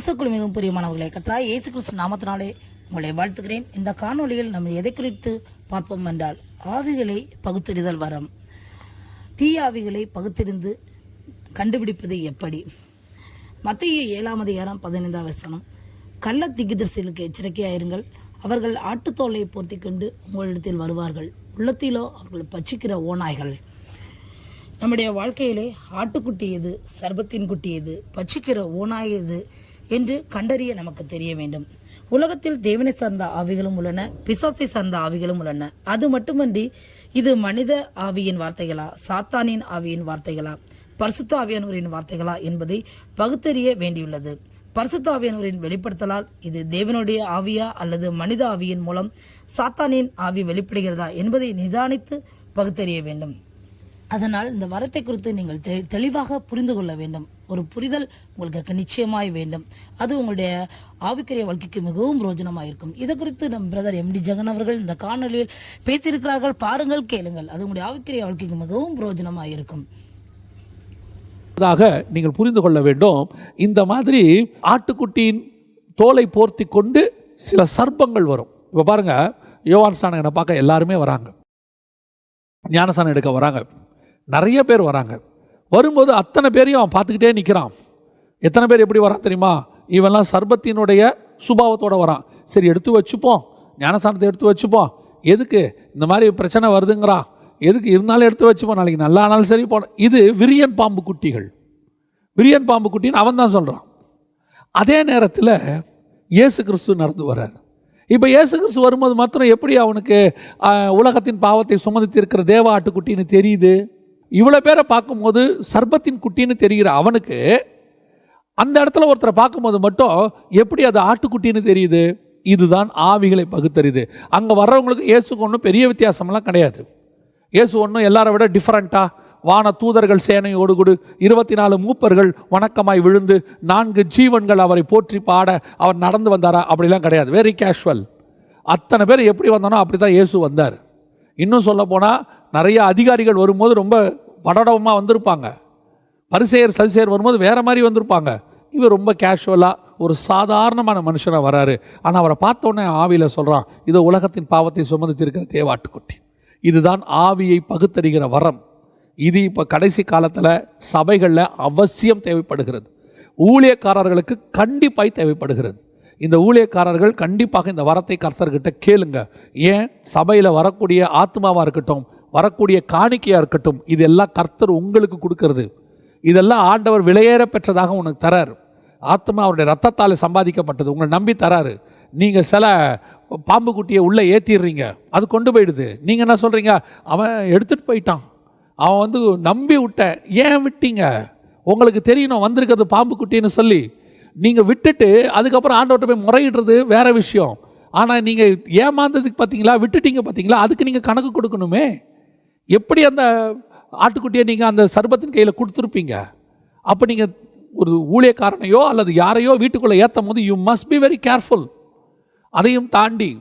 கிறிஸ்துக்குள் மிகவும் பிரியமானவர்களே, கர்த்தராகிய இயேசு கிறிஸ்து நாமத்தினாலே உங்களை வாழ்த்துகிறேன். இந்த காணொலியில் நம்ம எதை குறித்து பார்ப்போம் என்றால், ஆவிகளை பகுத்தறிதல் வரம். தீய ஆவிகளை பகுத்தறிந்து கண்டுபிடிப்பது எப்படி? மத்தேயு 7:15 கள்ள தீர்க்கதரிசிகளுக்கு எச்சரிக்கையாயிருங்கள். அவர்கள் ஆட்டுத்தோலை போர்த்தி கொண்டு உங்களிடத்தில் வருவார்கள், உள்ளத்திலோ அவர்கள் பட்சிக்கிற ஓநாய்கள். நம்முடைய வாழ்க்கையிலே ஆட்டுக்குட்டி எது, சர்பத்தின் குட்டி எது, பட்சிக்கிற ஓநாய் எது என்று கண்டறிய நமக்கு தெரிய வேண்டும். உலகத்தில் தேவனை சார்ந்த ஆவிகளும் உள்ளன, பிசாசை சார்ந்த ஆவிகளும் உள்ளன. அது மட்டுமன்றி இது மனித ஆவியின் வார்த்தைகளா, சாத்தானின் ஆவியின் வார்த்தைகளா, பரிசுத்த ஆவியானவரின் வார்த்தைகளா என்பதை பகுத்தறிய வேண்டியுள்ளது. பரிசுத்த ஆவியானவரின் வெளிப்படுத்தலால் இது தேவனுடைய ஆவியா அல்லது மனித ஆவியின் மூலம் சாத்தானின் ஆவி வெளிப்படுகிறதா என்பதை நிதானித்து பகுத்தறிய வேண்டும். அதனால் இந்த வரத்தை குறித்து நீங்கள் தெளிவாக புரிந்து கொள்ள வேண்டும். ஒரு புரிதல் உங்களுக்கு நிச்சயமாய் வேண்டும். அது உங்களுடைய ஆவிக்குரிய வாழ்க்கைக்கு மிகவும் பிரோஜனமாக இருக்கும். இதை குறித்து நம் பிரதர் MD ஜெகன் அவர்கள் இந்த காணொலியில் பேசியிருக்கிறார்கள். பாருங்கள், கேளுங்கள். அது உங்களுடைய ஆவிக்குரிய வாழ்க்கைக்கு மிகவும் பிரோஜனமாக இருக்கும். நீங்கள் புரிந்து கொள்ள வேண்டும். இந்த மாதிரி ஆட்டுக்குட்டியின் தோலை போர்த்தி கொண்டு சில சர்ப்பங்கள் வரும். இப்போ பாருங்க, யோவான் ஸ்நானகனை பார்க்க எல்லாருமே வராங்க, ஞானஸ்நானம் எடுக்க வராங்க, நிறைய பேர் வராங்க. வரும்போது அத்தனை பேரையும் அவன் பார்த்துக்கிட்டே நிற்கிறான். எத்தனை பேர் எப்படி வரான் தெரியுமா? இவெல்லாம் சர்பத்தினுடைய சுபாவத்தோடு வரான். சரி, எடுத்து வச்சுப்போம், ஞானஸ்நானத்தை எடுத்து வச்சுப்போம். எதுக்கு இந்த மாதிரி பிரச்சனை வருதுங்கிறான், எதுக்கு இருந்தாலும் எடுத்து வச்சுப்போம், நாளைக்கு நல்லா ஆனாலும் சரி போன. இது விரியன் பாம்பு குட்டிகள். விரியன் பாம்பு குட்டின்னு அவன் தான் சொல்கிறான். அதே நேரத்தில் இயேசு கிறிஸ்து நடந்து வர்றார். இப்போ இயேசு கிறிஸ்து வரும்போது மாத்திரம் எப்படி அவனுக்கு உலகத்தின் பாவத்தை சுமந்து இருக்கிற தேவ ஆட்டுக்குட்டின்னு தெரியுது? இவ்வளோ பேரை பார்க்கும்போது சர்பத்தின் குட்டின்னு தெரிகிற அவனுக்கு அந்த இடத்துல ஒருத்தரை பார்க்கும்போது மட்டும் எப்படி அது ஆட்டுக்குட்டின்னு தெரியுது? இதுதான் ஆவிகளை பகுத்தறிது. அங்கே வர்றவங்களுக்கு இயேசுக்கு ஒன்றும் பெரிய வித்தியாசம்லாம் கிடையாது. இயேசு ஒன்றும் எல்லாரை விட டிஃப்ரெண்ட்டாக வான தூதர்கள் சேனையோடு கூட 24 மூப்பர்கள் வணக்கமாய் விழுந்து 4 ஜீவன்கள் அவரை போற்றி பாட அவர் நடந்து வந்தாரா? அப்படிலாம் கிடையாது. Very casual. அத்தனை பேர் எப்படி வந்தானோ அப்படி தான் இயேசு வந்தார். இன்னும் சொல்ல போனால் நிறைய அதிகாரிகள் வரும்போது ரொம்ப படடமாக வந்திருப்பாங்க. பரிசேயர் சதுசேயர் வரும்போது வேறு மாதிரி வந்திருப்பாங்க. இவர் ரொம்ப கேஷுவலாக ஒரு சாதாரணமான மனுஷனாக வராரு. ஆனால் அவரை பார்த்தோன்னே ஆவியில் சொல்கிறான், இதோ உலகத்தின் பாவத்தை சுமந்து இருக்கிற தேவாட்டுக்குட்டி. இதுதான் ஆவியை பகுத்தறிகிற வரம். இது இப்போ கடைசி காலத்தில் சபைகளில் அவசியம் தேவைப்படுகிறது. ஊழியக்காரர்களுக்கு கண்டிப்பாக தேவைப்படுகிறது. இந்த ஊழியக்காரர்கள் கண்டிப்பாக இந்த வரத்தை கர்த்தர்கிட்ட கேளுங்க. ஏன்? சபையில் வரக்கூடிய ஆத்மாவாக இருக்கட்டும், வரக்கூடிய காணிக்கையாக இருக்கட்டும், இதெல்லாம் கர்த்தர் உங்களுக்கு கொடுக்கறது. இதெல்லாம் ஆண்டவர் விலையேற பெற்றதாக உனக்கு தரார். ஆத்மா அவருடைய ரத்தத்தால் சம்பாதிக்கப்பட்டது, உங்களை நம்பி தராரு. நீங்கள் சில பாம்பு குட்டியை உள்ளே ஏற்றிடுறீங்க, அது கொண்டு போயிடுது. நீங்கள் என்ன சொல்கிறீங்க? அவன் எடுத்துகிட்டு போயிட்டான், அவன் நம்பி விட்ட. ஏன் விட்டீங்க? உங்களுக்கு தெரியணும் வந்திருக்கிறது பாம்பு குட்டின்னு சொல்லி நீங்கள் விட்டுட்டு அதுக்கப்புறம் ஆண்டவர்கிட்ட போய் முறையிடுறது வேற விஷயம். ஆனால் நீங்கள் ஏமாந்ததுக்கு பார்த்தீங்களா, விட்டுட்டீங்க பார்த்தீங்களா, அதுக்கு நீங்கள் கணக்கு கொடுக்கணுமே. எப்படி அந்த ஆட்டுக்குட்டியை நீங்கள் அந்த சர்பத்தின் கையில் கொடுத்துருப்பீங்க? அப்போ நீங்கள் ஒரு ஊழியக்காரனையோ அல்லது யாரையோ வீட்டுக்குள்ளே ஏற்றும் போது you must be very careful. அதையும் தாண்டி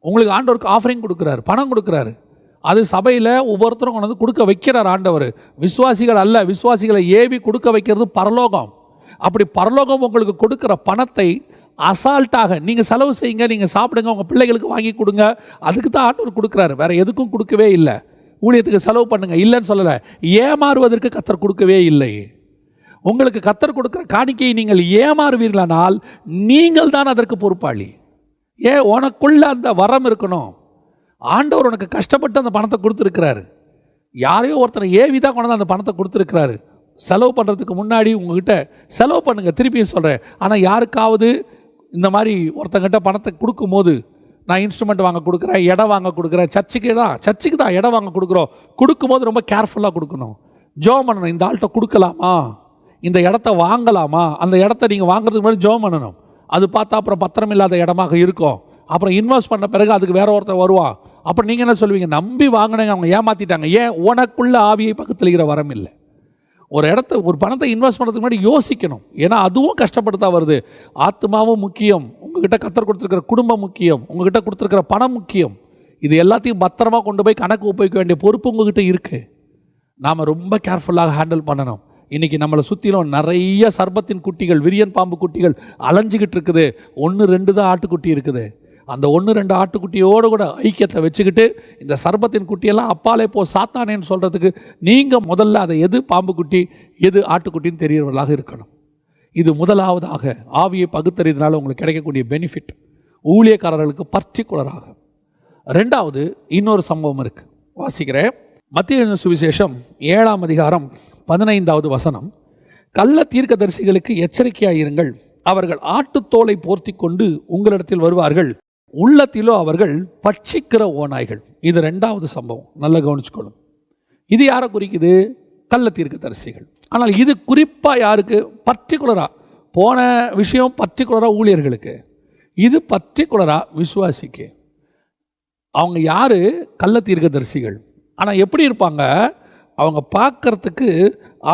உங்களுக்கு ஆண்டவருக்கு ஆஃபரிங் கொடுக்குறாரு, பணம் கொடுக்குறாரு. அது சபையில் ஒவ்வொருத்தரும் கொண்டு கொடுக்க வைக்கிறார் ஆண்டவர். விசுவாசிகள் அல்ல, விசுவாசிகளை ஏவி கொடுக்க வைக்கிறது பரலோகம். அப்படி பரலோகம் உங்களுக்கு கொடுக்குற பணத்தை அசால்ட்டாக நீங்கள் செலவு செய்யுங்க, நீங்கள் சாப்பிடுங்க, உங்கள் பிள்ளைகளுக்கு வாங்கி கொடுங்க. அதுக்கு தான் ஆண்டவர் கொடுக்குறாரு, வேறு எதுக்கும் கொடுக்கவே இல்லை. ஊழியத்துக்கு செலவு பண்ணுங்க இல்லைன்னு சொல்லலை. ஏமாறுவதற்கு கர்த்தர் கொடுக்கவே இல்லை. உங்களுக்கு கர்த்தர் கொடுக்குற காணிக்கையை நீங்கள் ஏமாறுவீர்களானால் நீங்கள் தான் அதற்கு பொறுப்பாளி. ஏன்? உனக்குள்ள அந்த வரம் இருக்கணும். ஆண்டவர் உனக்கு கஷ்டப்பட்டு அந்த பணத்தை கொடுத்துருக்கிறாரு. யாரையோ ஒருத்தனை ஏவி தான் கொண்டு அந்த பணத்தை கொடுத்துருக்கிறாரு. செலவு பண்ணுறதுக்கு முன்னாடி உங்ககிட்ட செலவு பண்ணுங்க, திருப்பியும் சொல்கிறேன். ஆனால் யாருக்காவது இந்த மாதிரி ஒருத்தங்கிட்ட பணத்தை கொடுக்கும்போது, நான் இன்ஸ்ட்ருமெண்ட் வாங்க கொடுக்குறேன், இடம் வாங்க கொடுக்குறேன், சர்ச்சுக்கு தான் இடம் வாங்க கொடுக்குறோம், கொடுக்கும்போது ரொம்ப கேர்ஃபுல்லாக கொடுக்கணும். ஜெபம் பண்ணணும், இந்த ஆள்கிட்ட கொடுக்கலாமா, இந்த இடத்த வாங்கலாமா. அந்த இடத்த நீங்கள் வாங்குறதுக்கு முன்னாடி ஜெபம் பண்ணணும். அது பார்த்தா அப்புறம் பத்திரம் இல்லாத இடமாக இருக்கும். அப்புறம் இன்வெஸ்ட் பண்ண பிறகு அதுக்கு வேற ஒருத்தர் வருவான். அப்புறம் நீங்கள் என்ன சொல்லுவீங்க? நம்பி வாங்கினேங்க, அவங்க ஏமாற்றிட்டாங்க. ஏன்? உனக்குள்ள ஆவியை பக்கத்துலிக்கிற வரம் இல்லை. ஒரு பணத்தை இன்வெஸ்ட் பண்ணுறதுக்கு முன்னாடி யோசிக்கணும். ஏன்னா அதுவும் கஷ்டப்படுத்தா வருது. ஆத்மாவும் முக்கியம், உங்ககிட்ட கர்த்தர் கொடுத்துருக்கிற குடும்பம் முக்கியம், உங்ககிட்ட கொடுத்துருக்கிற பணம் முக்கியம். இது எல்லாத்தையும் பத்திரமா கொண்டு போய் கணக்கு ஒப்புவிக்க வேண்டிய பொறுப்பு உங்ககிட்ட இருக்குது. நாம் ரொம்ப கேர்ஃபுல்லாக ஹேண்டில் பண்ணணும். இன்றைக்கி நம்மளை சுற்றிலும் நிறைய சர்பத்தின் குட்டிகள், விரியன் பாம்பு குட்டிகள் அலைஞ்சிக்கிட்டு இருக்குது. 1-2 தான் ஆட்டுக்குட்டி இருக்குது. அந்த 1-2 ஆட்டுக்குட்டியோடு கூட ஐக்கியத்தை வச்சுக்கிட்டு இந்த சர்பத்தின் குட்டியெல்லாம் அப்பாலே போ சாத்தானேன்னு சொல்கிறதுக்கு நீங்கள் முதல்ல அதை எது பாம்பு குட்டி எது ஆட்டுக்குட்டின்னு தெரியறவர்களாக இருக்கணும். இது முதலாவதாக ஆவியை பகுத்தறியதுனால உங்களுக்கு கிடைக்கக்கூடிய பெனிஃபிட் ஊழியக்காரர்களுக்கு பர்டிகுலராக. ரெண்டாவது இன்னொரு சம்பவம் இருக்குது, வாசிக்கிறேன். மத்திய சுவிசேஷம் 7ஆம் அதிகாரம் 15வது வசனம். கள்ள தீர்க்கதரிசிகளுக்கு எச்சரிக்கையாயிருங்கள், அவர்கள் ஆட்டுத்தோலை போர்த்தி கொண்டு உங்களிடத்தில் வருவார்கள், உள்ளத்திலோ அவர்கள் பட்சிக்கிற ஓநாய்கள். இது 2வது சம்பவம், நல்லா கவனிச்சுக்கொள்ளும். இது யாரை குறிக்குது? கள்ள தீர்க்கதரிசிகள். ஆனால் இது குறிப்பாக யாருக்கு? பர்டிகுலராக போன விஷயம் பர்டிகுலராக ஊழியர்களுக்கு, இது பர்டிகுலராக விசுவாசிக்கு. அவங்க யார்? கள்ள தீர்க்கதரிசிகள். ஆனால் எப்படி இருப்பாங்க? அவங்க பார்க்கறதுக்கு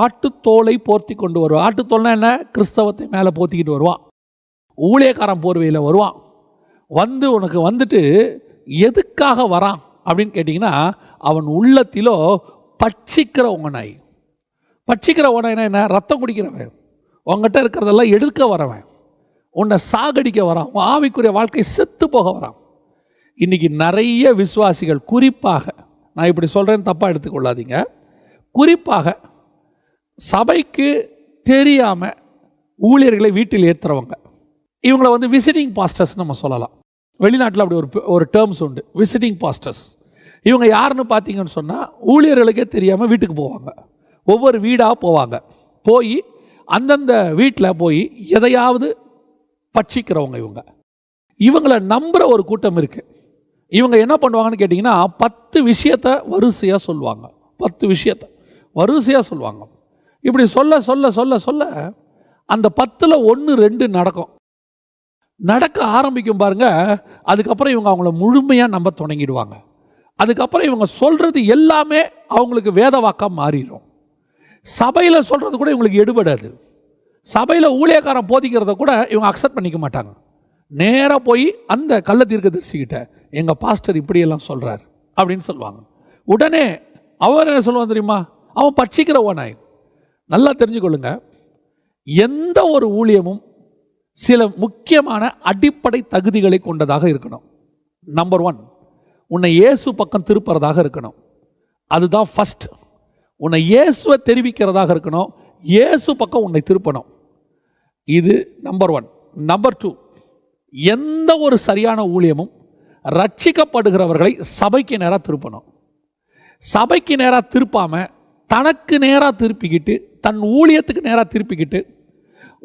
ஆட்டுத்தோலை போர்த்தி கொண்டு வருவான். ஆட்டுத்தோல்னா என்ன? கிறிஸ்தவத்தை மேலே போத்திக்கிட்டு வருவான். ஊழியக்காரன் போர்வையில் வருவான். வந்து உனக்கு வந்துட்டு எதுக்காக வரான் அப்படின்னு கேட்டிங்கன்னா, அவன் உள்ளத்திலோ பட்சிக்கிற ஓநாய். பட்சிக்கிற ஓநாய்னா என்ன? ரத்தம் குடிக்கிறவன், உங்ககிட்ட இருக்கிறதெல்லாம் எடுக்க வரவன், உன்னை சாகடிக்க வரான், உன் ஆவிக்குரிய வாழ்க்கை செத்து போக வரான். இன்றைக்கி நிறைய விசுவாசிகள், குறிப்பாக நான் இப்படி சொல்கிறேன்னு தப்பாக எடுத்துக்கொள்ளாதீங்க, குறிப்பாக சபைக்கு தெரியாமல் ஊழியர்களை வீட்டில் ஏற்றுறவங்க, இவங்களை வந்து விசிட்டிங் பாஸ்டர்ஸ் நம்ம சொல்லலாம். வெளிநாட்டில் அப்படி ஒரு டேர்ம்ஸ் உண்டு, விசிட்டிங் பாஸ்டர்ஸ். இவங்க யாருன்னு பார்த்தீங்கன்னு சொன்னால், ஊழியர்களுக்கே தெரியாமல் வீட்டுக்கு போவாங்க, ஒவ்வொரு வீடாக போவாங்க, போய் அந்தந்த வீட்டில் போய் எதையாவது பட்சிக்கிறவங்க. இவங்களை நம்புகிற ஒரு கூட்டம் இருக்குது. இவங்க என்ன பண்ணுவாங்கன்னு கேட்டிங்கன்னா, 10 விஷயத்தை வரிசையாக சொல்லுவாங்க. 10 விஷயத்தை வரிசையாக சொல்லுவாங்க. இப்படி சொல்ல சொல்ல சொல்ல சொல்ல அந்த 10ல் 1-2 நடக்கும். நடக்க ஆரம்பிக்கும் பாருங்க. அதுக்கப்புறம் இவங்க அவங்கள முழுமையாக நம்ப தொடங்கிடுவாங்க. அதுக்கப்புறம் இவங்க சொல்கிறது எல்லாமே அவங்களுக்கு வேத வாக்காக மாறிடும். சபையில் சொல்கிறது கூட இவங்களுக்கு எடுபடாது. சபையில் ஊழியக்காரன் போதிக்கிறத கூட இவங்க அக்செப்ட் பண்ணிக்க மாட்டாங்க. நேராக போய் அந்த கள்ள தீர்க்கதரிசிக்கிட்ட, எங்கள் பாஸ்டர் இப்படியெல்லாம் சொல்கிறார் அப்படின்னு சொல்லுவாங்க. உடனே அவர் என்ன சொல்லுவான் தெரியுமா? அவன் பட்சிக்கிற ஓநாய். நல்லா தெரிஞ்சுக்கொள்ளுங்க, எந்த ஒரு ஊழியமும் சில முக்கியமான அடிப்படை தகுதிகளை கொண்டதாக இருக்கணும். நம்பர் 1, உன்னை இயேசு பக்கம் திருப்புறதாக இருக்கணும். அதுதான் ஃபஸ்ட். உன்னை இயேசுவை தெரிவிக்கிறதாக இருக்கணும். இயேசு பக்கம் உன்னை திருப்பணும். இது நம்பர் 1. நம்பர் 2, எந்த ஒரு சரியான ஊழியமும் ரட்சிக்கப்படுகிறவர்களை சபைக்கு நேராக திருப்பணும். சபைக்கு நேராக திருப்பாமல் தனக்கு நேராக திருப்பிக்கிட்டு, தன் ஊழியத்துக்கு நேராக திருப்பிக்கிட்டு,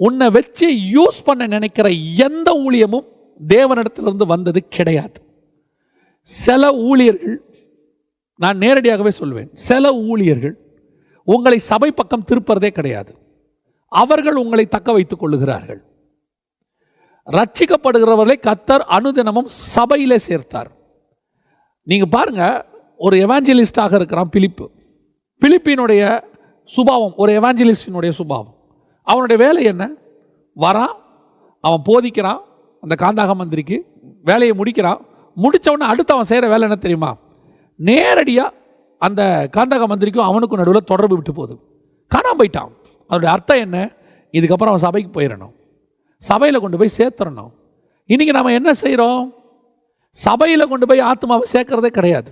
உன்னை வச்சு யூஸ் பண்ண நினைக்கிற எந்த ஊழியமும் தேவனிடத்திலிருந்து வந்தது கிடையாது. சில ஊழியர்கள், நான் நேரடியாகவே சொல்வேன், சில ஊழியர்கள் உங்களை சபை பக்கம் திருப்பறதே கிடையாது. அவர்கள் உங்களை தக்க வைத்துக் கொள்ளுகிறார்கள். ரட்சிக்கப்படுகிறவர்களை கர்த்தர் அனுதினமும் சபையிலே சேர்த்தார். நீங்கள் பாருங்க, ஒரு எவாஞ்சலிஸ்டாக இருக்கிறான் பிலிப்பினுடைய சுபாவம், ஒரு எவாஞ்சலிஸ்டினுடைய சுபாவம். அவனுடைய வேலை என்ன? வரான், அவன் போதிக்கிறான், அந்த காந்தாக மந்திரிக்கு வேலையை முடிக்கிறான். முடித்தவொடனே அடுத்து அவன் செய்கிற வேலை என்ன தெரியுமா? நேரடியாக அந்த காந்தாக மந்திரிக்கும் அவனுக்கும் நடுவில் தொடர்பு விட்டு போகுது. காணாமல் போயிட்டான். அதனுடைய அர்த்தம் என்ன? இதுக்கப்புறம் அவன் சபைக்கு போயிடணும், சபையில் கொண்டு போய் சேர்த்துடணும். இன்றைக்கி நம்ம என்ன செய்கிறோம்? சபையில் கொண்டு போய் ஆத்மாவை சேர்க்கறதே கிடையாது.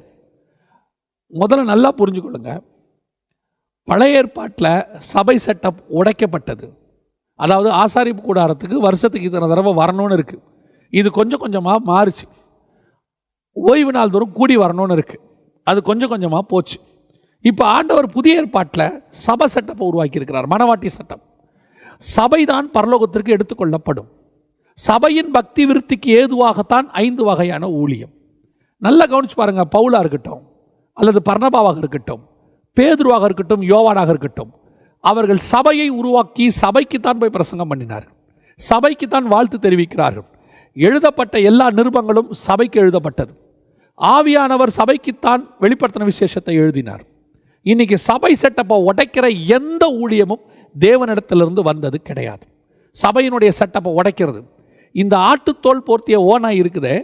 முதல்ல நல்லா புரிஞ்சுக்கொள்ளுங்க, பழைய ஏற்பாட்டில் சபை செட்டப் உடைக்கப்பட்டது. அதாவது ஆசாரிப்பு கூடாரத்துக்கு வருஷத்துக்கு இத்தனை தடவை வரணும்னு இருக்குது. இது கொஞ்சம் கொஞ்சமாக மாறிச்சு. ஓய்வு நாள் தோறும் கூடி வரணும்னு இருக்குது. அது கொஞ்சம் கொஞ்சமாக போச்சு. இப்போ ஆண்டவர் புதிய ஏற்பாட்டில் சபை செட்டப்பை உருவாக்கியிருக்கிறார், மனவாட்டி சட்டம். சபைதான் பரலோகத்திற்கு எடுத்துக்கொள்ளப்படும். சபையின் பக்தி விருத்திக்கு ஏதுவாகத்தான் 5 வகையான ஊழியம். நல்லா கவனிச்சு பாருங்க. பவுலா இருக்கட்டும், அல்லது பர்னபாவாக இருக்கட்டும், பேதுருவாக இருக்கட்டும், யோவானாக இருக்கட்டும், அவர்கள் சபையை உருவாக்கி சபைக்குத்தான் போய் பிரசங்கம் பண்ணினார்கள், சபைக்குத்தான் வாழ்த்து தெரிவிக்கிறார்கள். எழுதப்பட்ட எல்லா நிருபங்களும் சபைக்கு எழுதப்பட்டது. ஆவியானவர் சபைக்குத்தான் வெளிப்படுத்தின விசேஷத்தை எழுதினார். இன்னைக்கு சபை செட்டப்பை உடைக்கிற எந்த ஊழியமும் தேவனிடத்திலிருந்து வந்தது கிடையாது. சபையினுடைய செட்டப்பை உடைக்கிறது. இந்த ஆட்டுத்தோல் போர்த்திய ஓனாய் இருக்குதே,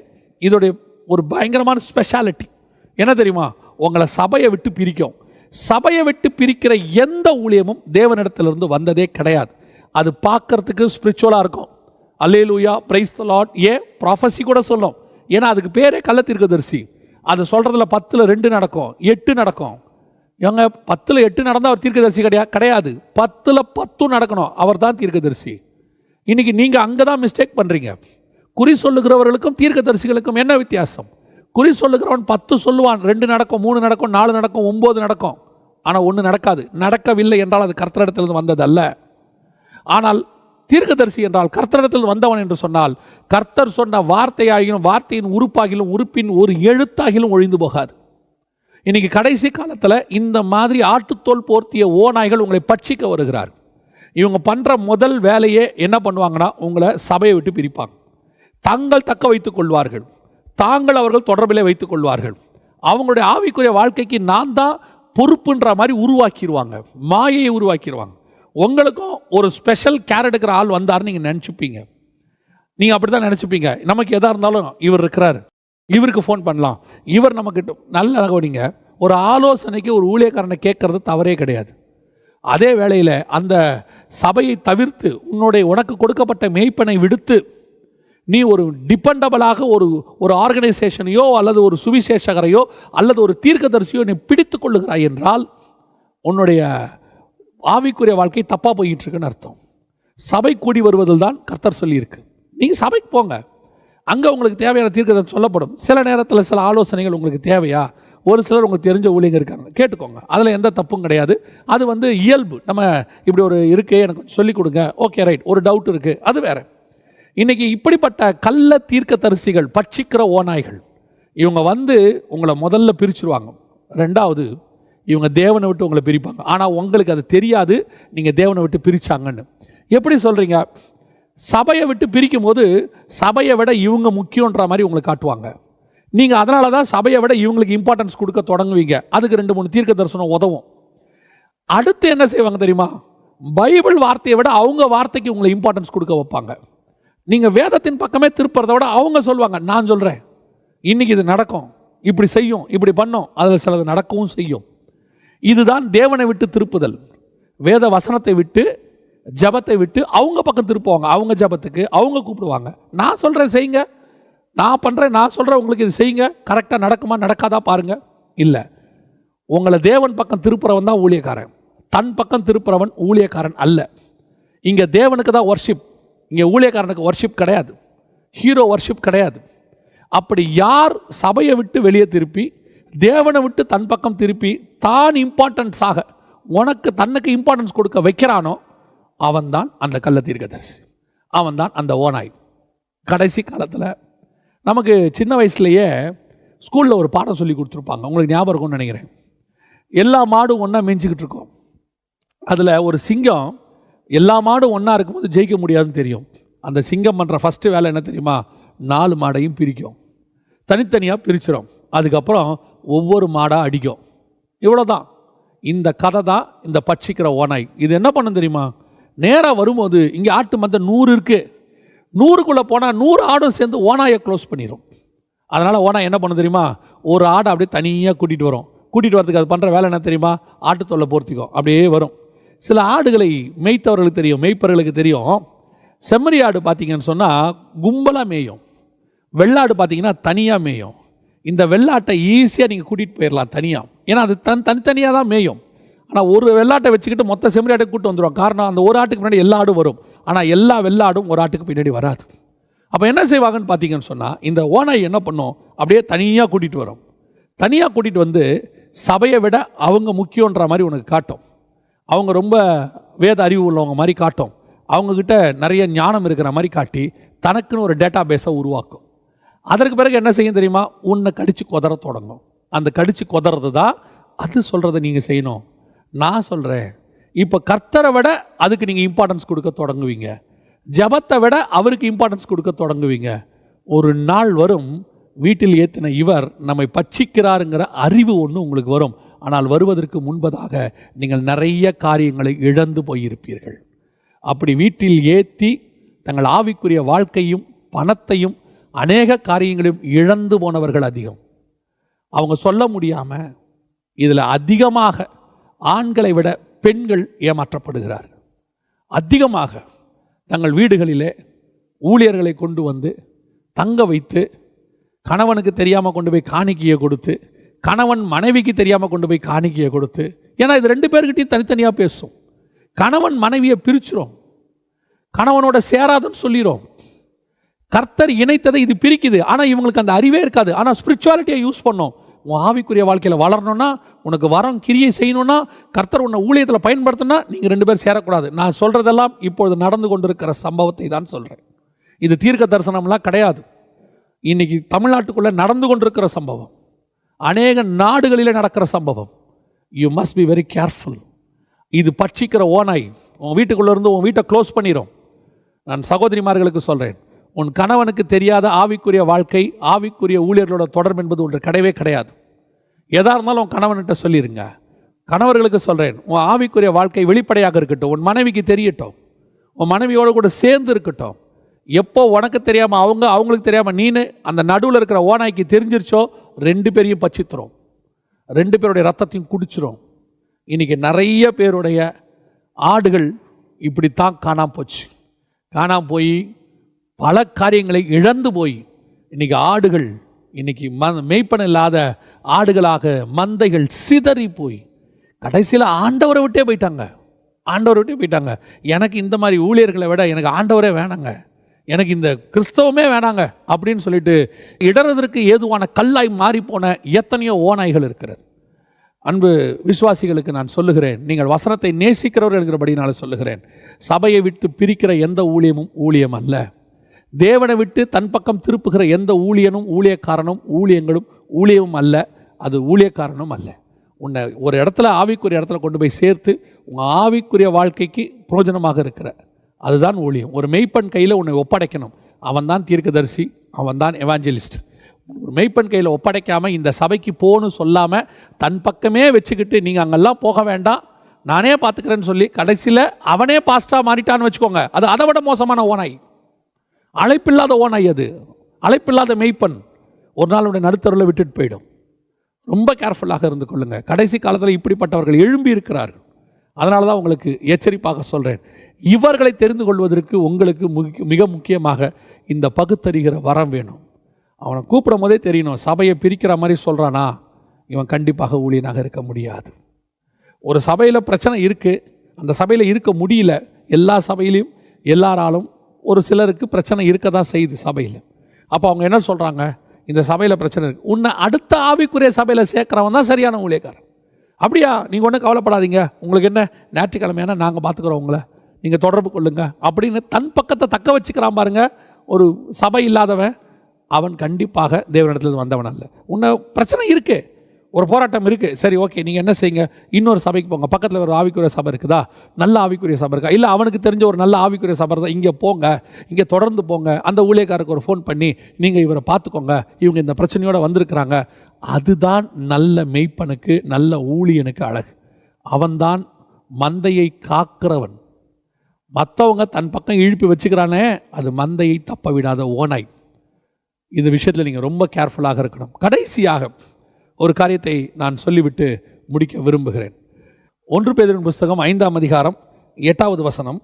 இதோடைய ஒரு பயங்கரமான ஸ்பெஷாலிட்டி என்ன தெரியுமா? உங்களை சபையை விட்டு பிரிக்கும். சபையை விட்டு பிரிக்கிற எந்த ஊழியமும் தேவனிடத்திலிருந்து வந்ததே கிடையாது. அது பார்க்கறதுக்கு ஸ்பிரிச்சுவலாக இருக்கும். அல்லேலூயா, பிரைஸ் தி லார்ட். ப்ராஃபஸி கூட சொல்லும். ஏன்னா அதுக்கு பேரே கள்ள தீர்க்கதரிசி. அது சொல்கிறதுல 10ல் 2 நடக்கும், 8 நடக்கும். இவங்க 10ல் 8 நடந்தால் அவர் தீர்க்கதரிசி கிடையாது. 10ல் 10 நடக்கணும், அவர் தான் தீர்க்கதரிசி. இன்னைக்கு நீங்கள் அங்கே தான் மிஸ்டேக் பண்ணுறீங்க. குறி சொல்லுகிறவர்களுக்கும் தீர்க்கதரிசிகளுக்கும் என்ன வித்தியாசம்? குறி சொல்லுகிறவன் 10 சொல்லுவான், 2 நடக்கும், 3 நடக்கும், 4 நடக்கும், 9 நடக்கும். ஆனால் 1 நடக்காது. நடக்கவில்லை என்றால் அது கர்த்தரிடத்திலிருந்து வந்தது அல்ல. ஆனால் தீர்க்கதரிசி என்றால் கர்த்தரிடத்தில் வந்தவன் என்று சொன்னால், கர்த்தர் சொன்ன வார்த்தையாகிலும் வார்த்தையின் உறுப்பாகிலும் உறுப்பின் ஒரு எழுத்தாகிலும் ஒழிந்து போகாது. இன்னைக்கு கடைசி காலத்தில் இந்த மாதிரி ஆட்டுத்தோல் போர்த்திய ஓநாய்கள் உங்களை பட்சிக்க வருகிறார். இவங்க பண்ணுற முதல் வேலையே என்ன பண்ணுவாங்கன்னா, உங்களை சபையை விட்டு பிரிப்பாங்க. தங்கள் தக்க வைத்துக் கொள்வார்கள், தாங்கள் அவர்கள் தொடர்பிலே வைத்துக் கொள்வார்கள். அவங்களுடைய ஆவிக்குரிய வாழ்க்கைக்கு நான் தான் பொறுப்புன்ற மாதிரி உருவாக்கிடுவாங்க, மாயையை உருவாக்கிடுவாங்க. உங்களுக்கும் ஒரு ஸ்பெஷல் கேர் எடுக்கிற ஆள் வந்தார் நீங்கள் நினச்சிப்பீங்க. நீங்கள் அப்படி தான் நினச்சிப்பீங்க. நமக்கு எதாக இருந்தாலும் இவர் இருக்கிறார், இவருக்கு ஃபோன் பண்ணலாம், இவர் நமக்கு நல்ல கவனிங்க. ஒரு ஆலோசனைக்கு ஒரு ஊழியக்காரனை கேட்கறது தவறே கிடையாது. அதே வேளையில் அந்த சபையை தவிர்த்து உனக்கு கொடுக்கப்பட்ட மேய்ப்பனை விடுத்து நீ ஒரு டிபெண்டபிளாக ஒரு ஆர்கனைசேஷனையோ அல்லது ஒரு சுவிசேஷகரையோ அல்லது ஒரு தீர்க்கதரிசியோ நீ பிடித்து கொள்ளுகிறாய் என்றால் உன்னுடைய ஆவிக்குரிய வாழ்க்கை தப்பாக போயிட்டு இருக்குன்னு அர்த்தம். சபை கூடி வருவதில் தான் கர்த்தர் சொல்லியிருக்கு. நீங்கள் சபைக்கு போங்க, அங்கே உங்களுக்கு தேவையான தீர்க்கதரிசி சொல்லப்படும். சில நேரத்தில் சில ஆலோசனைகள் உங்களுக்கு தேவையா? ஒரு சிலர் உங்களுக்கு தெரிஞ்ச ஊழியங்க இருக்காங்க, கேட்டுக்கோங்க. அதில் எந்த தப்பும் கிடையாது. அது இயல்பு. நம்ம இப்படி ஒரு இருக்கே, எனக்கு சொல்லிக் கொடுங்க, ஓகே ரைட், ஒரு டவுட் இருக்குது, அது வேறு. இன்றைக்கி இப்படிப்பட்ட கள்ள தீர்க்கதரிசிகள், பட்சிக்கிற ஓநாய்கள், இவங்க உங்களை முதல்ல பிரிச்சுருவாங்க. ரெண்டாவது, இவங்க தேவனை விட்டு உங்களை பிரிப்பாங்க. ஆனால் உங்களுக்கு அது தெரியாது நீங்கள் தேவனை விட்டு பிரித்தாங்கன்னு. எப்படி சொல்கிறீங்க? சபையை விட்டு பிரிக்கும் போது சபையை விட இவங்க முக்கியன்ற மாதிரி உங்களை காட்டுவாங்க. நீங்கள் அதனால தான் சபையை விட இவங்களுக்கு இம்பார்ட்டன்ஸ் கொடுக்க தொடங்குவீங்க. அதுக்கு 2-3 தீர்க்க தரிசனம் உதவும். அடுத்து என்ன செய்வாங்க தெரியுமா? பைபிள் வார்த்தையை விட அவங்க வார்த்தைக்கு உங்களை இம்பார்ட்டன்ஸ் கொடுக்க வைப்பாங்க. நீங்கள் வேதத்தின் பக்கமே திருப்புறதை விட அவங்க சொல்லுவாங்க, நான் சொல்கிறேன் இன்னைக்கு இது நடக்கும், இப்படி செய்யும், இப்படி பண்ணும், அதில் சிலது நடக்கவும் செய்யும். இதுதான் தேவனை விட்டு திருப்புதல். வேத வசனத்தை விட்டு, ஜபத்தை விட்டு அவங்க பக்கம் திருப்புவாங்க. அவங்க ஜபத்துக்கு அவங்க கூப்பிடுவாங்க. நான் சொல்கிறேன் செய்யுங்க, நான் பண்ணுறேன், நான் சொல்கிறேன் உங்களுக்கு இது செய்யுங்க, கரெக்டாக நடக்குமா நடக்காதா பாருங்க. இல்லை, உங்களை தேவன் பக்கம் திருப்புறவன் தான் ஊழியக்காரன், தன் பக்கம் திருப்புறவன் ஊழியக்காரன் அல்ல. இங்கே தேவனுக்கு தான் வர்ஷிப், இங்கே ஊழியக்காரனுக்கு வர்ஷிப் கிடையாது, ஹீரோ வர்ஷிப் கிடையாது. அப்படி யார் சபையை விட்டு வெளியே திருப்பி தேவனை விட்டு தன் பக்கம் திருப்பி தான் இம்பார்ட்டன்ஸாக தன்னுக்கு இம்பார்ட்டன்ஸ் கொடுக்க வைக்கிறானோ அவன்தான் அந்த கள்ள தீர்க்கதரிசி, அவன்தான் அந்த ஓநாய். கடைசி காலத்தில் நமக்கு சின்ன வயசுலேயே ஸ்கூலில் ஒரு பாடம் சொல்லி கொடுத்துருப்பாங்க, உங்களுக்கு ஞாபகம் இருக்கும்னு நினைக்கிறேன். எல்லா மாடும் ஒன்றா மேய்ஞ்சிக்கிட்டு இருக்கோம். அதில் ஒரு சிங்கம் எல்லா மாடும் ஒன்றா இருக்கும்போது ஜெயிக்க முடியாதுன்னு தெரியும். அந்த சிங்கம் பண்ணுற ஃபஸ்ட்டு வேலை என்ன தெரியுமா? 4 மாடையும் பிரிக்கும், தனித்தனியாக பிரிச்சிடும். அதுக்கப்புறம் ஒவ்வொரு மாடாக அடிக்கும். இவ்வளோதான். இந்த கதை தான் இந்த பட்சிக்கிற ஓநாய். இது என்ன பண்ணும் தெரியுமா? நேராக வரும்போது இங்கே ஆட்டு மந்தை 100 இருக்குது, 100க்குள்ளே போனால் 100 ஆடும் சேர்ந்து ஓநாயை க்ளோஸ் பண்ணிடும். அதனால் ஓனாய் என்ன பண்ண தெரியுமா? ஒரு ஆடை அப்படியே தனியாக கூட்டிகிட்டு வரும். கூட்டிகிட்டு வரதுக்கு அது பண்ணுற வேலை என்ன தெரியுமா? ஆட்டுத்தொல்லை போர்த்திக்கும், அப்படியே வரும். சில ஆடுகளை மேய்த்தவர்களுக்கு தெரியும், மேய்ப்பவர்களுக்கு தெரியும். செம்மறி ஆடு பார்த்தீங்கன்னு சொன்னால் கும்பலாக மேயும், வெள்ளாடு பார்த்தீங்கன்னா தனியாக மேயும். இந்த வெள்ளாட்டை ஈஸியாக நீங்கள் கூட்டிகிட்டு போயிடலாம் தனியாக, ஏன்னா அது தனித்தனியாக தான் மேயும். ஆனால் ஒரு வெள்ளாட்டை வச்சுக்கிட்டு மொத்த செம்மறி ஆட்டை கூட்டு வந்துடும். காரணம், அந்த ஒரு ஆட்டுக்கு முன்னாடி எல்லா ஆடும் வரும், ஆனால் எல்லா வெள்ளாடும் ஒரு ஆட்டுக்கு பின்னாடி வராது. அப்போ என்ன செய்வாங்கன்னு பார்த்தீங்கன்னு சொன்னால், இந்த ஓனாய் என்ன பண்ணும்? அப்படியே தனியாக கூட்டிகிட்டு வரும். தனியாக கூட்டிகிட்டு வந்து சபையை விட அவங்க முக்கியன்ற மாதிரி உனக்கு காட்டும். அவங்க ரொம்ப வேத அறிவு உள்ளவங்க மாதிரி காட்டும். அவங்கக்கிட்ட நிறைய ஞானம் இருக்கிற மாதிரி காட்டி தனக்குன்னு ஒரு டேட்டா பேஸை உருவாக்கும். அதற்கு பிறகு என்ன செய்யும் தெரியுமா? உன்னை கடித்து கொதற தொடங்கும். அந்த கடித்து கொதறது தான் அது சொல்கிறத நீங்கள் செய்யணும். நான் சொல்கிறேன், இப்போ கர்த்தரை விட அதுக்கு நீங்கள் இம்பார்ட்டன்ஸ் கொடுக்க தொடங்குவீங்க. ஜபத்தை விட அவருக்கு இம்பார்ட்டன்ஸ் கொடுக்க தொடங்குவீங்க. ஒரு நாள் வரும், வீட்டில் ஏற்றின இவர் நம்மை பட்சிக்கிறாருங்கிற அறிவு ஒன்று உங்களுக்கு வரும். ஆனால் வருவதற்கு முன்பதாக நீங்கள் நிறைய காரியங்களை இழந்து போயிருப்பீர்கள். அப்படி வீட்டில் ஏற்றி தங்கள் ஆவிக்குரிய வாழ்க்கையும் பணத்தையும் அநேக காரியங்களையும் இழந்து போனவர்கள் அதிகம். அவங்க சொல்ல முடியாமல் இதில் அதிகமாக ஆண்களை விட பெண்கள் ஏமாற்றப்படுகிறார்கள். அதிகமாக தங்கள் வீடுகளிலே ஊழியர்களை கொண்டு வந்து தங்க வைத்து, கணவனுக்கு தெரியாமல் கொண்டு போய் காணிக்கையை கொடுத்து, கணவன் மனைவிக்கு தெரியாமல் கொண்டு போய் காணிக்கையை கொடுத்து, ஏன்னா இது 2 பேர்கிட்டையும் தனித்தனியாக பேசும். கணவன் மனைவியை பிரிச்சிரும், கணவனோட சேராதுன்னு சொல்லிடும். கர்த்தர் இணைத்ததை இது பிரிக்குது. ஆனால் இவங்களுக்கு அந்த அறிவே இருக்காது. ஆனால் ஸ்பிரிச்சுவாலிட்டியை யூஸ் பண்ணோம். உன் ஆவிக்குரிய வாழ்க்கையில் வளரணும்னா, உனக்கு வரம் கிரியை செய்யணும்னா, கர்த்தர் உன்னை ஊழியத்தில் பயன்படுத்தினா நீங்கள் 2 பேர் சேரக்கூடாது. நான் சொல்கிறதெல்லாம் இப்பொழுது நடந்து கொண்டிருக்கிற சம்பவத்தை தான் சொல்கிறேன். இது தீர்க்க தரிசனம்லாம் கிடையாது. இன்னைக்கு தமிழ்நாட்டுக்குள்ளே நடந்து கொண்டிருக்கிற சம்பவம், அநேக நாடுகளில் நடக்கிற சம்பவம். You must be very careful. இது பட்சிக்கிற ஓனாய் உன் வீட்டுக்குள்ளே இருந்து உன் வீட்டை க்ளோஸ் பண்ணிடும். நான் சகோதரிமார்களுக்கு சொல்கிறேன், உன் கணவனுக்கு தெரியாத ஆவிக்குரிய வாழ்க்கை, ஆவிக்குரிய ஊழியர்களோட தொடர்பு என்பது ஒன்று கிடையவே கிடையாது. எதாக இருந்தாலும் உன் கணவன்கிட்ட சொல்லிடுங்க. கணவர்களுக்கு சொல்கிறேன், உன் ஆவிக்குரிய வாழ்க்கை வெளிப்படையாக இருக்கட்டும், உன் மனைவிக்கு தெரியட்டும், உன் மனைவியோடு கூட சேர்ந்து இருக்கட்டும். எப்போ உனக்கு தெரியாமல் அவங்களுக்கு தெரியாமல் நீனு அந்த நடுவில் இருக்கிற ஓனாய்க்கு தெரிஞ்சிருச்சோ 2 பேரையும் பச்சித்துரும், 2 பேருடைய ரத்தத்தையும் குடிச்சிரும். இன்றைக்கி நிறைய பேருடைய ஆடுகள் இப்படித்தான் காணாமல் போச்சு. காணாமல் போய் பல காரியங்களை இழந்து போய் இன்றைக்கி ஆடுகள், இன்றைக்கி மேய்ப்பன் இல்லாத ஆடுகளாக மந்தைகள் சிதறி போய் கடைசியில் ஆண்டவரை விட்டே போயிட்டாங்க. எனக்கு இந்த மாதிரி ஊழியர்களை விட எனக்கு ஆண்டவரே வேணாங்க, எனக்கு இந்த கிறிஸ்தவமே வேணாங்க அப்படின்னு சொல்லிட்டு இடறதற்கு ஏதுவான கல்லாய் மாறிப்போன எத்தனையோ ஓநாய்கள் இருக்கிறது. அன்பு விசுவாசிகளுக்கு நான் சொல்லுகிறேன், நீங்கள் வசனத்தை நேசிக்கிறவர்கள் இருக்கிறபடினால சொல்லுகிறேன், சபையை விட்டு பிரிக்கிற எந்த ஊழியமும் ஊழியம் அல்ல. தேவனை விட்டு தன் பக்கம் திருப்புகிற எந்த ஊழியனும் ஊழியக்காரனும் ஊழியங்களும் ஊழியமும் அல்ல, அது ஊழியக்காரனும் அல்ல. உன்னை ஒரு இடத்துல ஆவிக்குரிய இடத்துல கொண்டு போய் சேர்த்து உங்கள் ஆவிக்குரிய வாழ்க்கைக்கு பிரயோஜனமாக இருக்கிற அதுதான் ஊழியம். ஒரு மெய்ப்பன் கையில் உன்னை ஒப்படைக்கணும். அவன் தான் தீர்க்கதரிசி, அவன் தான் எவாஞ்சலிஸ்ட். ஒரு மெய்ப்பன் கையில் ஒப்படைக்காமல் இந்த சபைக்கு போகணும்னு சொல்லாமல் தன் பக்கமே வச்சுக்கிட்டு நீங்கள் அங்கெல்லாம் போக வேண்டாம் நானே பார்த்துக்கிறேன்னு சொல்லி கடைசியில் அவனே பாஸ்டாக மாறிட்டான்னு வச்சுக்கோங்க, அது அதை விட மோசமான ஓனாய், அழைப்பில்லாத ஓனாய். அது அழைப்பில்லாத மெய்ப்பன் ஒரு நாள் உடைய நடுத்தருவில் விட்டுட்டு போயிடும். ரொம்ப கேர்ஃபுல்லாக இருந்து கொள்ளுங்கள். கடைசி காலத்தில் இப்படிப்பட்டவர்கள் எழும்பி இருக்கிறார்கள். அதனால தான் உங்களுக்கு எச்சரிப்பாக சொல்கிறேன், இவர்களை தெரிந்து கொள்வதற்கு உங்களுக்கு மிக முக்கியமாக இந்த பகுத்தறிகிற வரம் வேணும். அவனை கூப்பிடும் போதே தெரியணும், சபையை பிரிக்கிற மாதிரி சொல்கிறானா இவன் கண்டிப்பாக ஊழியனாக இருக்க முடியாது. ஒரு சபையில் பிரச்சனை இருக்குது, அந்த சபையில் இருக்க முடியல. எல்லா சபையிலையும் எல்லாராலும் ஒரு சிலருக்கு பிரச்சனை இருக்க தான் செய்யுது சபையில். அப்போ அவங்க என்ன சொல்கிறாங்க, இந்த சபையில் பிரச்சனை இருக்குது, உன்னை அடுத்த ஆவிக்குரிய சபையில் சேர்க்குறவன் தான் சரியான ஊழியக்காரன். அப்படியா, நீங்கள் ஒன்றும் கவலைப்படாதீங்க, உங்களுக்கு என்ன ஞாயிற்றுக்கிழமையான நாங்கள் பார்த்துக்குறோம், உங்களை நீங்கள் தொடர்பு கொள்ளுங்க அப்படின்னு தன் பக்கத்தை தக்க வச்சுக்கிறான் பாருங்க. ஒரு சபை இல்லாதவன் அவன் கண்டிப்பாக தேவனிடத்தில் வந்தவன் அல்ல. உன்னை பிரச்சனை இருக்குது, ஒரு போராட்டம் இருக்குது, சரி ஓகே நீங்கள் என்ன செய்யுங்க, இன்னொரு சபைக்கு போங்க, பக்கத்தில் ஒரு ஆவிக்குரிய சபை இருக்குதா, நல்ல ஆவிக்குரிய சபை இருக்கா, இல்லை அவனுக்கு தெரிஞ்ச ஒரு நல்ல ஆவிக்குரிய சபை தான், இங்கே போங்க, இங்கே தொடர்ந்து போங்க, அந்த ஊழியக்காரருக்கு ஒரு ஃபோன் பண்ணி நீங்கள் இவரை பார்த்துக்கோங்க, இவங்க இந்த பிரச்சனையோடு வந்திருக்கிறாங்க. அதுதான் நல்ல மெய்ப்பனுக்கு, நல்ல ஊழியனுக்கு அழகு. அவன்தான் மந்தையை காக்கிறவன். மற்றவங்க தன் பக்கம் இழுப்பி வச்சுக்கிறானே, அது மந்தையை தப்ப விடாத ஓனாய். இந்த விஷயத்தில் நீங்கள் ரொம்ப கேர்ஃபுல்லாக இருக்கணும். கடைசியாக ஒரு காரியத்தை நான் சொல்லிவிட்டு முடிக்க விரும்புகிறேன். 1 பேதுருவின் புஸ்தகம் 5ஆம் அதிகாரம் 8வது வசனம்,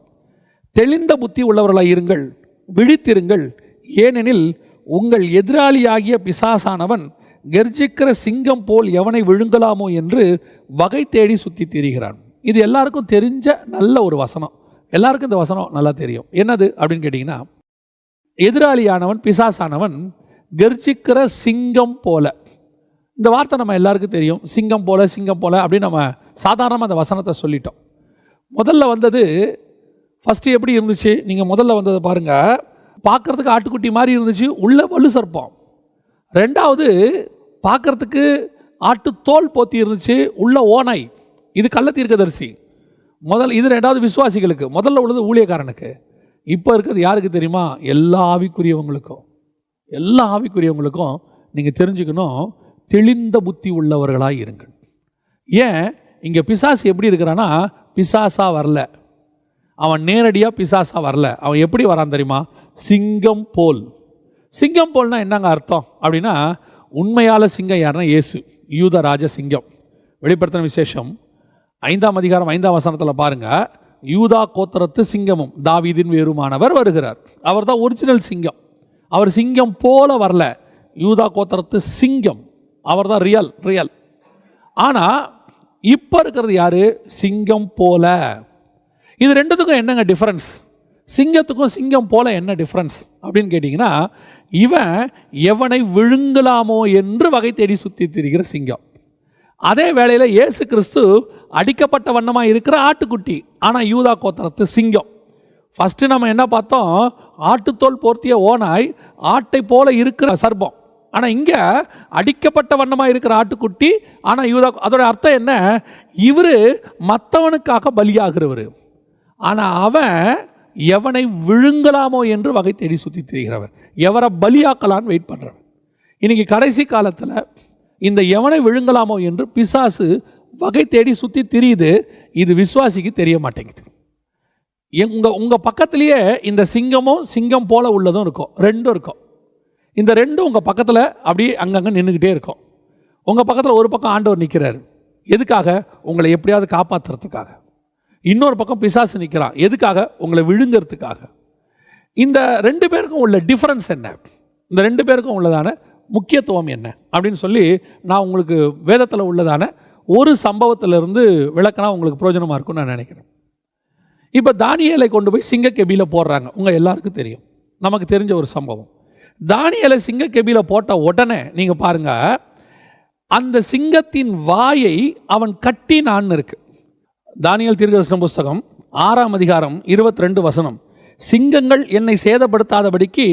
தெளிந்த புத்தி உள்ளவர்களாக இருங்கள், விழித்திருங்கள், ஏனெனில் உங்கள் எதிராளியாகிய பிசாசானவன் கர்ஜிக்கிற சிங்கம் போல் எவனை விழுங்கலாமோ என்று வகை தேடி சுற்றி திரிகிறான். இது எல்லாருக்கும் தெரிஞ்ச நல்ல ஒரு வசனம், எல்லாருக்கும் இந்த வசனம் நல்லா தெரியும். என்னது அப்படின்னு கேட்டிங்கன்னா, எதிராளியானவன் பிசாசானவன் கர்ஜிக்கிற சிங்கம் போல. இந்த வார்த்தை நம்ம எல்லாருக்கும் தெரியும், சிங்கம் போல சிங்கம் போல அப்படின்னு நம்ம சாதாரணமாக அந்த வசனத்தை சொல்லிட்டோம். முதல்ல வந்தது ஃபஸ்ட்டு எப்படி இருந்துச்சு, நீங்கள் முதல்ல வந்ததை பாருங்கள், பார்க்குறதுக்கு ஆட்டுக்குட்டி மாதிரி இருந்துச்சு, உள்ள வலு சர்ப்பம். 2வது பார்க்குறதுக்கு ஆட்டு தோல் போத்தி இருந்துச்சு, உள்ள ஓனாய். இது கள்ள தீர்க்கதரிசி. இது 2வது விசுவாசிகளுக்கு. முதல்ல உள்ளது ஊழியக்காரனுக்கு. இப்போ இருக்கிறது யாருக்கு தெரியுமா, எல்லா ஆவிக்குரியவங்களுக்கும். எல்லா ஆவிக்குரியவங்களுக்கும் நீங்கள் தெரிஞ்சுக்கணும், தெளிந்த புத்தி உள்ளவர்களாக இருங்கள். ஏன் இங்கே பிசாசு எப்படி இருக்கிறான்னா, பிசாசாக வரல, அவன் நேரடியாக பிசாசாக வரல. அவன் எப்படி வரான் தெரியுமா, சிங்கம் போல். சிங்கம் போல்னா என்னங்க அர்த்தம் அப்படின்னா, உண்மையால் சிங்கம் யாருன்னா இயேசு, யூத ராஜ சிங்கம். வெளிப்படுத்தின விசேஷம் 5ஆம் அதிகாரம் 5ஆம் வசனத்தில் பாருங்க, யூதா கோத்திரத்து சிங்கமும் தாவீதின் வேறுமானவர் வருகிறார். அவர் தான் ஒரிஜினல் சிங்கம். அவர் சிங்கம் போல வரல, யூதா கோத்திரத்து சிங்கம், அவர் தான் ரியல். ஆனால் இப்போ இருக்கிறது யாரு? சிங்கம் போல. இது ரெண்டுத்துக்கும் என்னங்க டிஃபரன்ஸ்? சிங்கத்துக்கும் சிங்கம் போல என்ன டிஃபரன்ஸ் அப்படின்னு கேட்டிங்கன்னா, இவன் எவனை விழுங்கலாமோ என்று வகை தேடி சுற்றி திரிகிற சிங்கம். அதே வேளையில் இயேசு கிறிஸ்து அடிக்கப்பட்ட வண்ணமாக இருக்கிற ஆட்டுக்குட்டி, ஆனால் யூதா கோத்திரத்து சிங்கம். ஃபஸ்ட்டு நம்ம என்ன பார்த்தோம்? ஆட்டுத்தோல் போர்த்திய ஓநாய், ஆட்டை போல இருக்கிற சர்ப்பம். ஆனால் இங்கே அடிக்கப்பட்ட வண்ணமாக இருக்கிற ஆட்டுக்குட்டி, ஆனால் யூதா. அதோட அர்த்தம் என்ன? இவர் மற்றவனுக்காக பலியாகிறவர், ஆனால் அவன் எவனை விழுங்கலாமோ என்று வகை தேடி சுற்றி திரிகிறவர், எவரை பலியாக்கலான்னு வெயிட் பண்ணுறவன். இன்னைக்கு கடைசி காலத்தில் இந்த எவனை விழுங்கலாமோ என்று பிசாசு வகை தேடி சுற்றி திரியுது. இது விசுவாசிக்கு தெரிய மாட்டேங்குது. உங்கள் பக்கத்திலேயே இந்த சிங்கமும் சிங்கம் போல உள்ளதும் இருக்கும், ரெண்டும் இருக்கும். இந்த ரெண்டும் உங்கள் பக்கத்தில் அப்படியே அங்கங்கே நின்றுக்கிட்டே இருக்கும். உங்கள் பக்கத்தில் ஒரு பக்கம் ஆண்டவர் நிற்கிறார், எதுக்காக? உங்களை எப்படியாவது காப்பாற்றுறதுக்காக. இன்னொரு பக்கம் பிசாசு நிற்கிறான், எதுக்காக? உங்களை விழுங்கிறதுக்காக. இந்த ரெண்டு பேருக்கும் உள்ள டிஃபரன்ஸ் என்ன? இந்த ரெண்டு பேருக்கும் உள்ளதான முக்கியத்துவம் என்ன அப்படின்னு சொல்லி நான் உங்களுக்கு வேதத்தில் உள்ளதான ஒரு சம்பவத்திலிருந்து விளக்கினா உங்களுக்கு பிரயோஜனமாக இருக்கும்னு நான் நினைக்கிறேன். இப்போ தானியேலை கொண்டு போய் சிங்கக்கெபியில் போடுறாங்க. உங்கள் எல்லாருக்கும் தெரியும், நமக்கு தெரிஞ்ச ஒரு சம்பவம். தானியேலை சிங்கக்கெபியில் போட்ட உடனே நீங்கள் பாருங்கள், அந்த சிங்கத்தின் வாயை அவன் கட்டினான்னு இருக்கு. தானியேல் தீர்க்கதரிசன புஸ்தகம் 6ஆம் அதிகாரம் 22 வசனம், சிங்கங்கள் என்னை சேதப்படுத்தாதபடிக்கு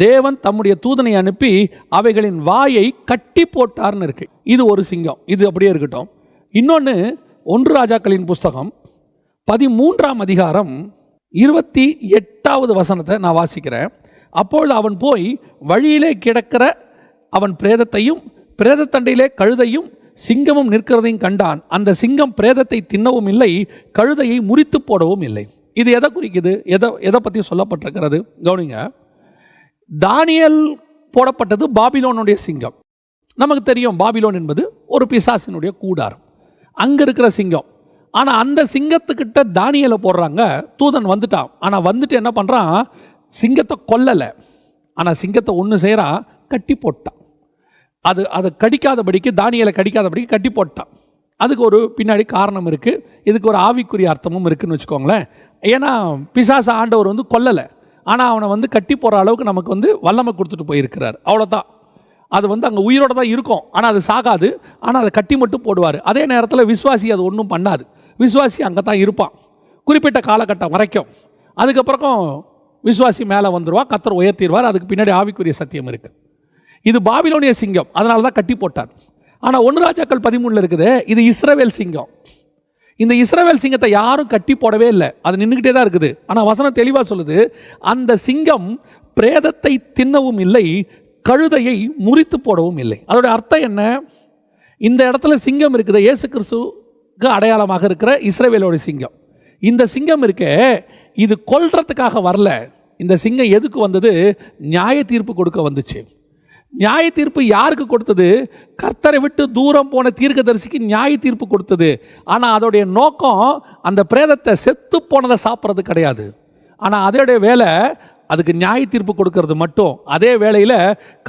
தேவன் தம்முடைய தூதனை அனுப்பி அவைகளின் வாயை கட்டி போட்டார்னு இருக்கு. இது ஒரு சிங்கம், இது அப்படியே இருக்கட்டும். இன்னொன்று 1 ராஜாக்களின் புஸ்தகம் 13ஆம் அதிகாரம் 28வது வசனத்தை நான் வாசிக்கிறேன். அப்பொழுது அவன் போய் வழியிலே கிடக்கிற அவன் பிரேதத்தையும் பிரேதத்தண்டையிலே கழுதையும் சிங்கமும் நிற்கிறதையும் கண்டான். அந்த சிங்கம் பிரேதத்தை தின்னவும் இல்லை, கழுதையை முறித்து போடவும் இல்லை. இது எதை குறிக்குது? எதை பற்றி சொல்லப்பட்டிருக்கிறது? கவனிங்க. தானியேல் போடப்பட்டது பாபிலோனுடைய சிங்கம். நமக்கு தெரியும், பாபிலோன் என்பது ஒரு பிசாசினுடைய கூடாரம், அங்கே இருக்கிற சிங்கம். ஆனால் அந்த சிங்கத்துக்கிட்ட தானியேலை போடுறாங்க. தூதன் வந்துட்டான், ஆனால் வந்துட்டு என்ன பண்ணுறான்? சிங்கத்தை கொல்லலை, ஆனால் சிங்கத்தை ஒன்று செய்கிறான், கட்டி போட்டான். அது கடிக்காதபடிக்கு, தானியேலை கடிக்காதபடிக்கு கட்டி போட்டான். அதுக்கு ஒரு பின்னாடி காரணம் இருக்குது, இதுக்கு ஒரு ஆவிக்குரிய அர்த்தமும் இருக்குதுன்னு வச்சுக்கோங்களேன். ஏன்னா பிசாச ஆண்டவர் கொல்லலை, ஆனால் அவனை கட்டி போகிற அளவுக்கு நமக்கு வல்லமை கொடுத்துட்டு போயிருக்கிறார், அவ்வளோதான். அது அங்கே உயிரோடு தான் இருக்கும், ஆனால் அது சாகாது, ஆனால் அதை கட்டி மட்டும் போடுவார். அதே நேரத்தில் விசுவாசி அது ஒன்றும் பண்ணாது, விசுவாசி அங்கே தான் இருப்பான் குறிப்பிட்ட காலகட்டம் வரைக்கும். அதுக்கப்புறம் விசுவாசி மேலே வந்துடுவான், கர்த்தர் உயர்த்திடுவார். அதுக்கு பின்னாடி ஆவிக்குரிய சத்தியம் இருக்குது. இது பாபிலோனிய சிங்கம், அதனால தான் கட்டி போட்டார். ஆனால் 1 ராஜாக்கள் 13 இருக்குது, இது இஸ்ரவேல் சிங்கம். இந்த இஸ்ரவேல் சிங்கத்தை யாரும் கட்டி போடவே இல்லை, அது நின்றுக்கிட்டே தான் இருக்குது. ஆனால் வசனம் தெளிவாக சொல்லுது, அந்த சிங்கம் பிரேதத்தை தின்னவும் இல்லை, கழுதையை முறித்து போடவும் இல்லை. அதோட அர்த்தம் என்ன? இந்த இடத்துல சிங்கம் இருக்குது, இயேசு கிறிஸ்துவுக்கு அடையாளமாக இருக்கிற இஸ்ரவேலோட சிங்கம். இந்த சிங்கம் இருக்க, இது கொல்றதுக்காக வரல. இந்த சிங்கம் எதுக்கு வந்தது? நியாய தீர்ப்பு கொடுக்க வந்துச்சு. நியாய தீர்ப்பு யாருக்கு கொடுத்தது? கர்த்தரை விட்டு தூரம் போன தீர்க்கதரிசிக்கு நியாய தீர்ப்பு கொடுத்தது. ஆனால் அதோடைய நோக்கம் அந்த பிரேதத்தை செத்து போனதை சாப்பிட்றது கிடையாது. ஆனால் அதோடைய வேலை அதுக்கு நியாய தீர்ப்பு கொடுக்கறது மட்டும். அதே வேளையில்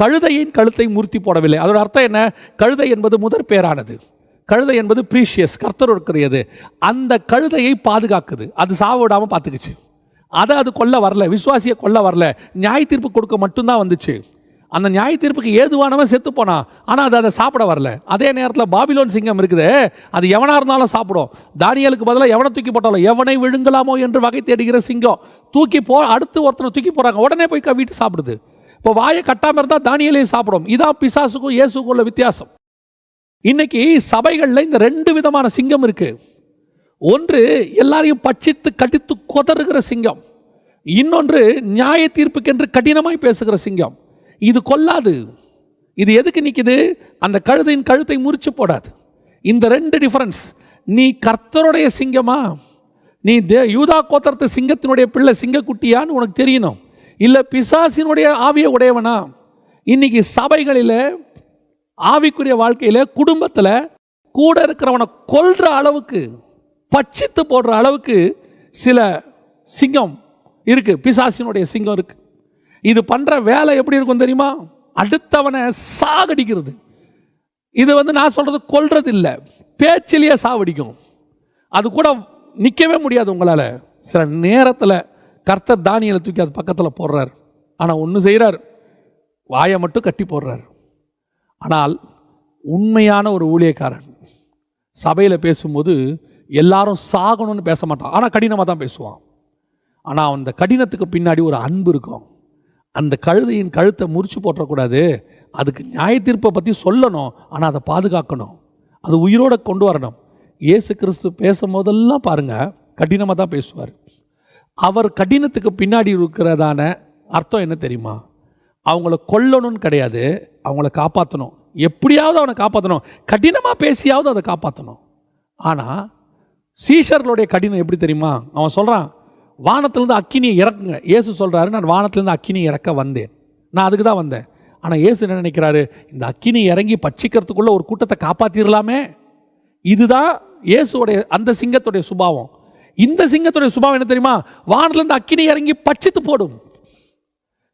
கழுதையின் கழுத்தை முறித்து போடவில்லை. அதோட அர்த்தம் என்ன? கழுதை என்பது முதற் பேரானது, கழுதை என்பது ப்ரீஷியஸ், கர்த்தருக்குரியது. அந்த கழுதையை பாதுகாக்குது, அது சாவ விடாமல் பார்த்துக்குச்சு. அது கொல்ல வரல, விசுவாசியை கொல்ல வரல, நியாய தீர்ப்பு கொடுக்க மட்டும்தான் வந்துச்சு. அந்த நியாய தீர்ப்புக்கு ஏதுவானவன் செத்து போனான், ஆனால் அதை சாப்பிட வரல. அதே நேரத்தில் பாபிலோன் சிங்கம் இருக்குது, அது எவனாக இருந்தாலும் சாப்பிடும். தானியேலுக்கு பதிலாக எவனை தூக்கி போட்டாலும், எவனை விழுங்கலாமோ என்று வகை தேடுகிற சிங்கம் அடுத்து ஒருத்தனை தூக்கி போகிறாங்க, உடனே போய் கவிட்டு சாப்பிடுது. இப்போ வாயை கட்டாமல் இருந்தால் தானியேலையும் சாப்பிடும். இதான் பிசாசுக்கும் இயேசுக்கும் உள்ள வித்தியாசம். இன்னைக்கு சபைகளில் இந்த 2 விதமான சிங்கம் இருக்கு. ஒன்று எல்லாரையும் பட்சித்து கடித்து கொதறுகிற சிங்கம், இன்னொன்று நியாய தீர்ப்புக்கென்று கடினமாய் பேசுகிற சிங்கம். இது கொல்லாது. இது எதுக்கு நிற்குது? அந்த கழுதையின் கழுத்தை முறிச்சு போடாது. இந்த 2 டிஃபரன்ஸ். நீ கர்த்தருடைய சிங்கமா, நீ யூதா கோத்திரத்து சிங்கத்தினுடைய பிள்ளை, சிங்கக்குட்டியான்னு உனக்கு தெரியணும். இல்லை பிசாசினுடைய ஆவிய உடையவனா? இன்னைக்கு சபைகளில், ஆவிக்குரிய வாழ்க்கையில், குடும்பத்தில் கூட இருக்கிறவனை கொல்ற அளவுக்கு பட்சித்து போடுற அளவுக்கு சில சிங்கம் இருக்கு, பிசாசினுடைய சிங்கம் இருக்கு. இது பண்ற வேலை எப்படி இருக்கும் தெரியுமா? அடுத்தவனை சாகடிக்கிறது. இது நான் சொல்றது கொல்றது இல்லை, பேச்சிலேயே சாவடிக்கும். அது கூட நிற்கவே முடியாது உங்களால். சில நேரத்தில் கர்த்தர் தானியேலை தூக்கி அது பக்கத்தில் போடுறார். ஆனால் ஒன்று செய்கிறார், வாயை மட்டும் கட்டி போடுறார். ஆனால் உண்மையான ஒரு ஊழியக்காரன் சபையில் பேசும்போது எல்லாரும் சாகணும்னு பேச மாட்டான், ஆனால் கடினமாக தான் பேசுவான். ஆனால் அந்த கடினத்துக்கு பின்னாடி ஒரு அன்பு இருக்கும். அந்த கழுதையின் கழுத்தை முறிச்சு போட்டக்கூடாது, அதுக்கு நியாய தீர்ப்பை பற்றி சொல்லணும், ஆனால் அதை பாதுகாக்கணும், அது உயிரோடு கொண்டு வரணும். இயேசு கிறிஸ்து பேசும்போதெல்லாம் பாருங்கள் கடினமாக தான் பேசுவார். அவர் கடினத்துக்கு பின்னாடி இருக்கிறதான அர்த்தம் என்ன தெரியுமா? அவங்கள கொல்லணும்னு கிடையாது, அவங்கள காப்பாற்றணும். எப்படியாவது அவனை காப்பாற்றணும், கடினமாக பேசியாவது அதை காப்பாற்றணும். ஆனால் சீஷர்களுடைய கடினம் எப்படி தெரியுமா? அவன் சொல்கிறான், வானத்திலேருந்து அக்கினியை இறக்குங்க. இயேசு சொல்கிறாரு, நான் வானத்திலேருந்து அக்கினியை இறக்க வந்தேன், நான் அதுக்கு தான் வந்தேன். ஆனால் இயேசு என்ன நினைக்கிறாரு? இந்த அக்கினி இறங்கி பட்சிக்கிறதுக்குள்ள ஒரு கூட்டத்தை காப்பாற்றிடலாமே. இதுதான் இயேசுடைய அந்த சிங்கத்துடைய சுபாவம். இந்த சிங்கத்துடைய சுபாவம் என்ன தெரியுமா? வானத்திலேருந்து அக்கினி இறங்கி பட்சித்து போடும்.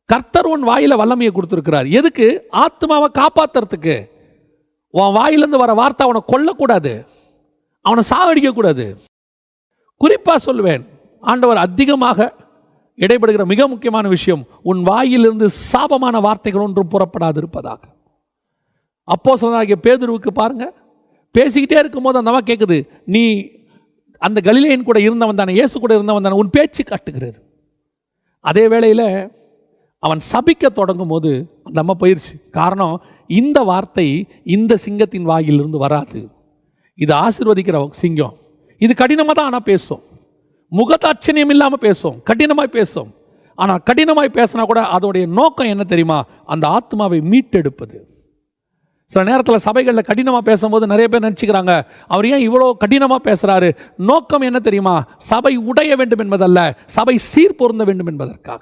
கர்த்தர் உன் வாயில வல்லமையை கொடுத்துருக்கிறார். எதுக்கு? ஆத்மாவை காப்பாற்றுறதுக்கு. உன் வாயிலிருந்து வர வார்த்தை அவனை கொல்லக்கூடாது, அவனை சாகடிக்கக்கூடாது. குறிப்பாக சொல்லுவேன், ஆண்டவர் அதிகமாக இடைபடுகிற மிக முக்கியமான விஷயம், உன் வாயிலிருந்து சாபமான வார்த்தைகள் ஒன்றும் புறப்படாது இருப்பதாக. அப்போஸ்தலனாகிய பேதுருவுக்கு பாருங்க, பேசிக்கிட்டே இருக்கும்போது அந்த கேட்குது, நீ அந்த கலிலேயன் கூட இருந்தவன் தானே, இயேசு கூட இருந்தவன் தானே, உன் பேச்சு காட்டுகிறது. அதே வேளையில் அவன் சபிக்க தொடங்கும் போது அந்த அம்மா போயிடுச்சு. காரணம், இந்த வார்த்தை இந்த சிங்கத்தின் வாயிலிருந்து வராது. இது ஆசீர்வதிக்கிற சிங்கம். இது கடினமாக தான் ஆனால் பேசும், முகதாட்சணியம் இல்லாமல் பேசும், கடினமாய் பேசும். ஆனால் கடினமாய் பேசினா கூட அதோடைய நோக்கம் என்ன தெரியுமா? அந்த ஆத்மாவை மீட்டெடுப்பது. சில நேரத்தில் சபைகளில் கடினமாக பேசும்போது நிறைய பேர் நினச்சிக்கிறாங்க, அவர் ஏன் இவ்வளோ கடினமாக பேசுகிறாரு? நோக்கம் என்ன தெரியுமா? சபை உடைய வேண்டும் என்பதல்ல, சபை சீர்பொருந்த வேண்டும் என்பதற்காக.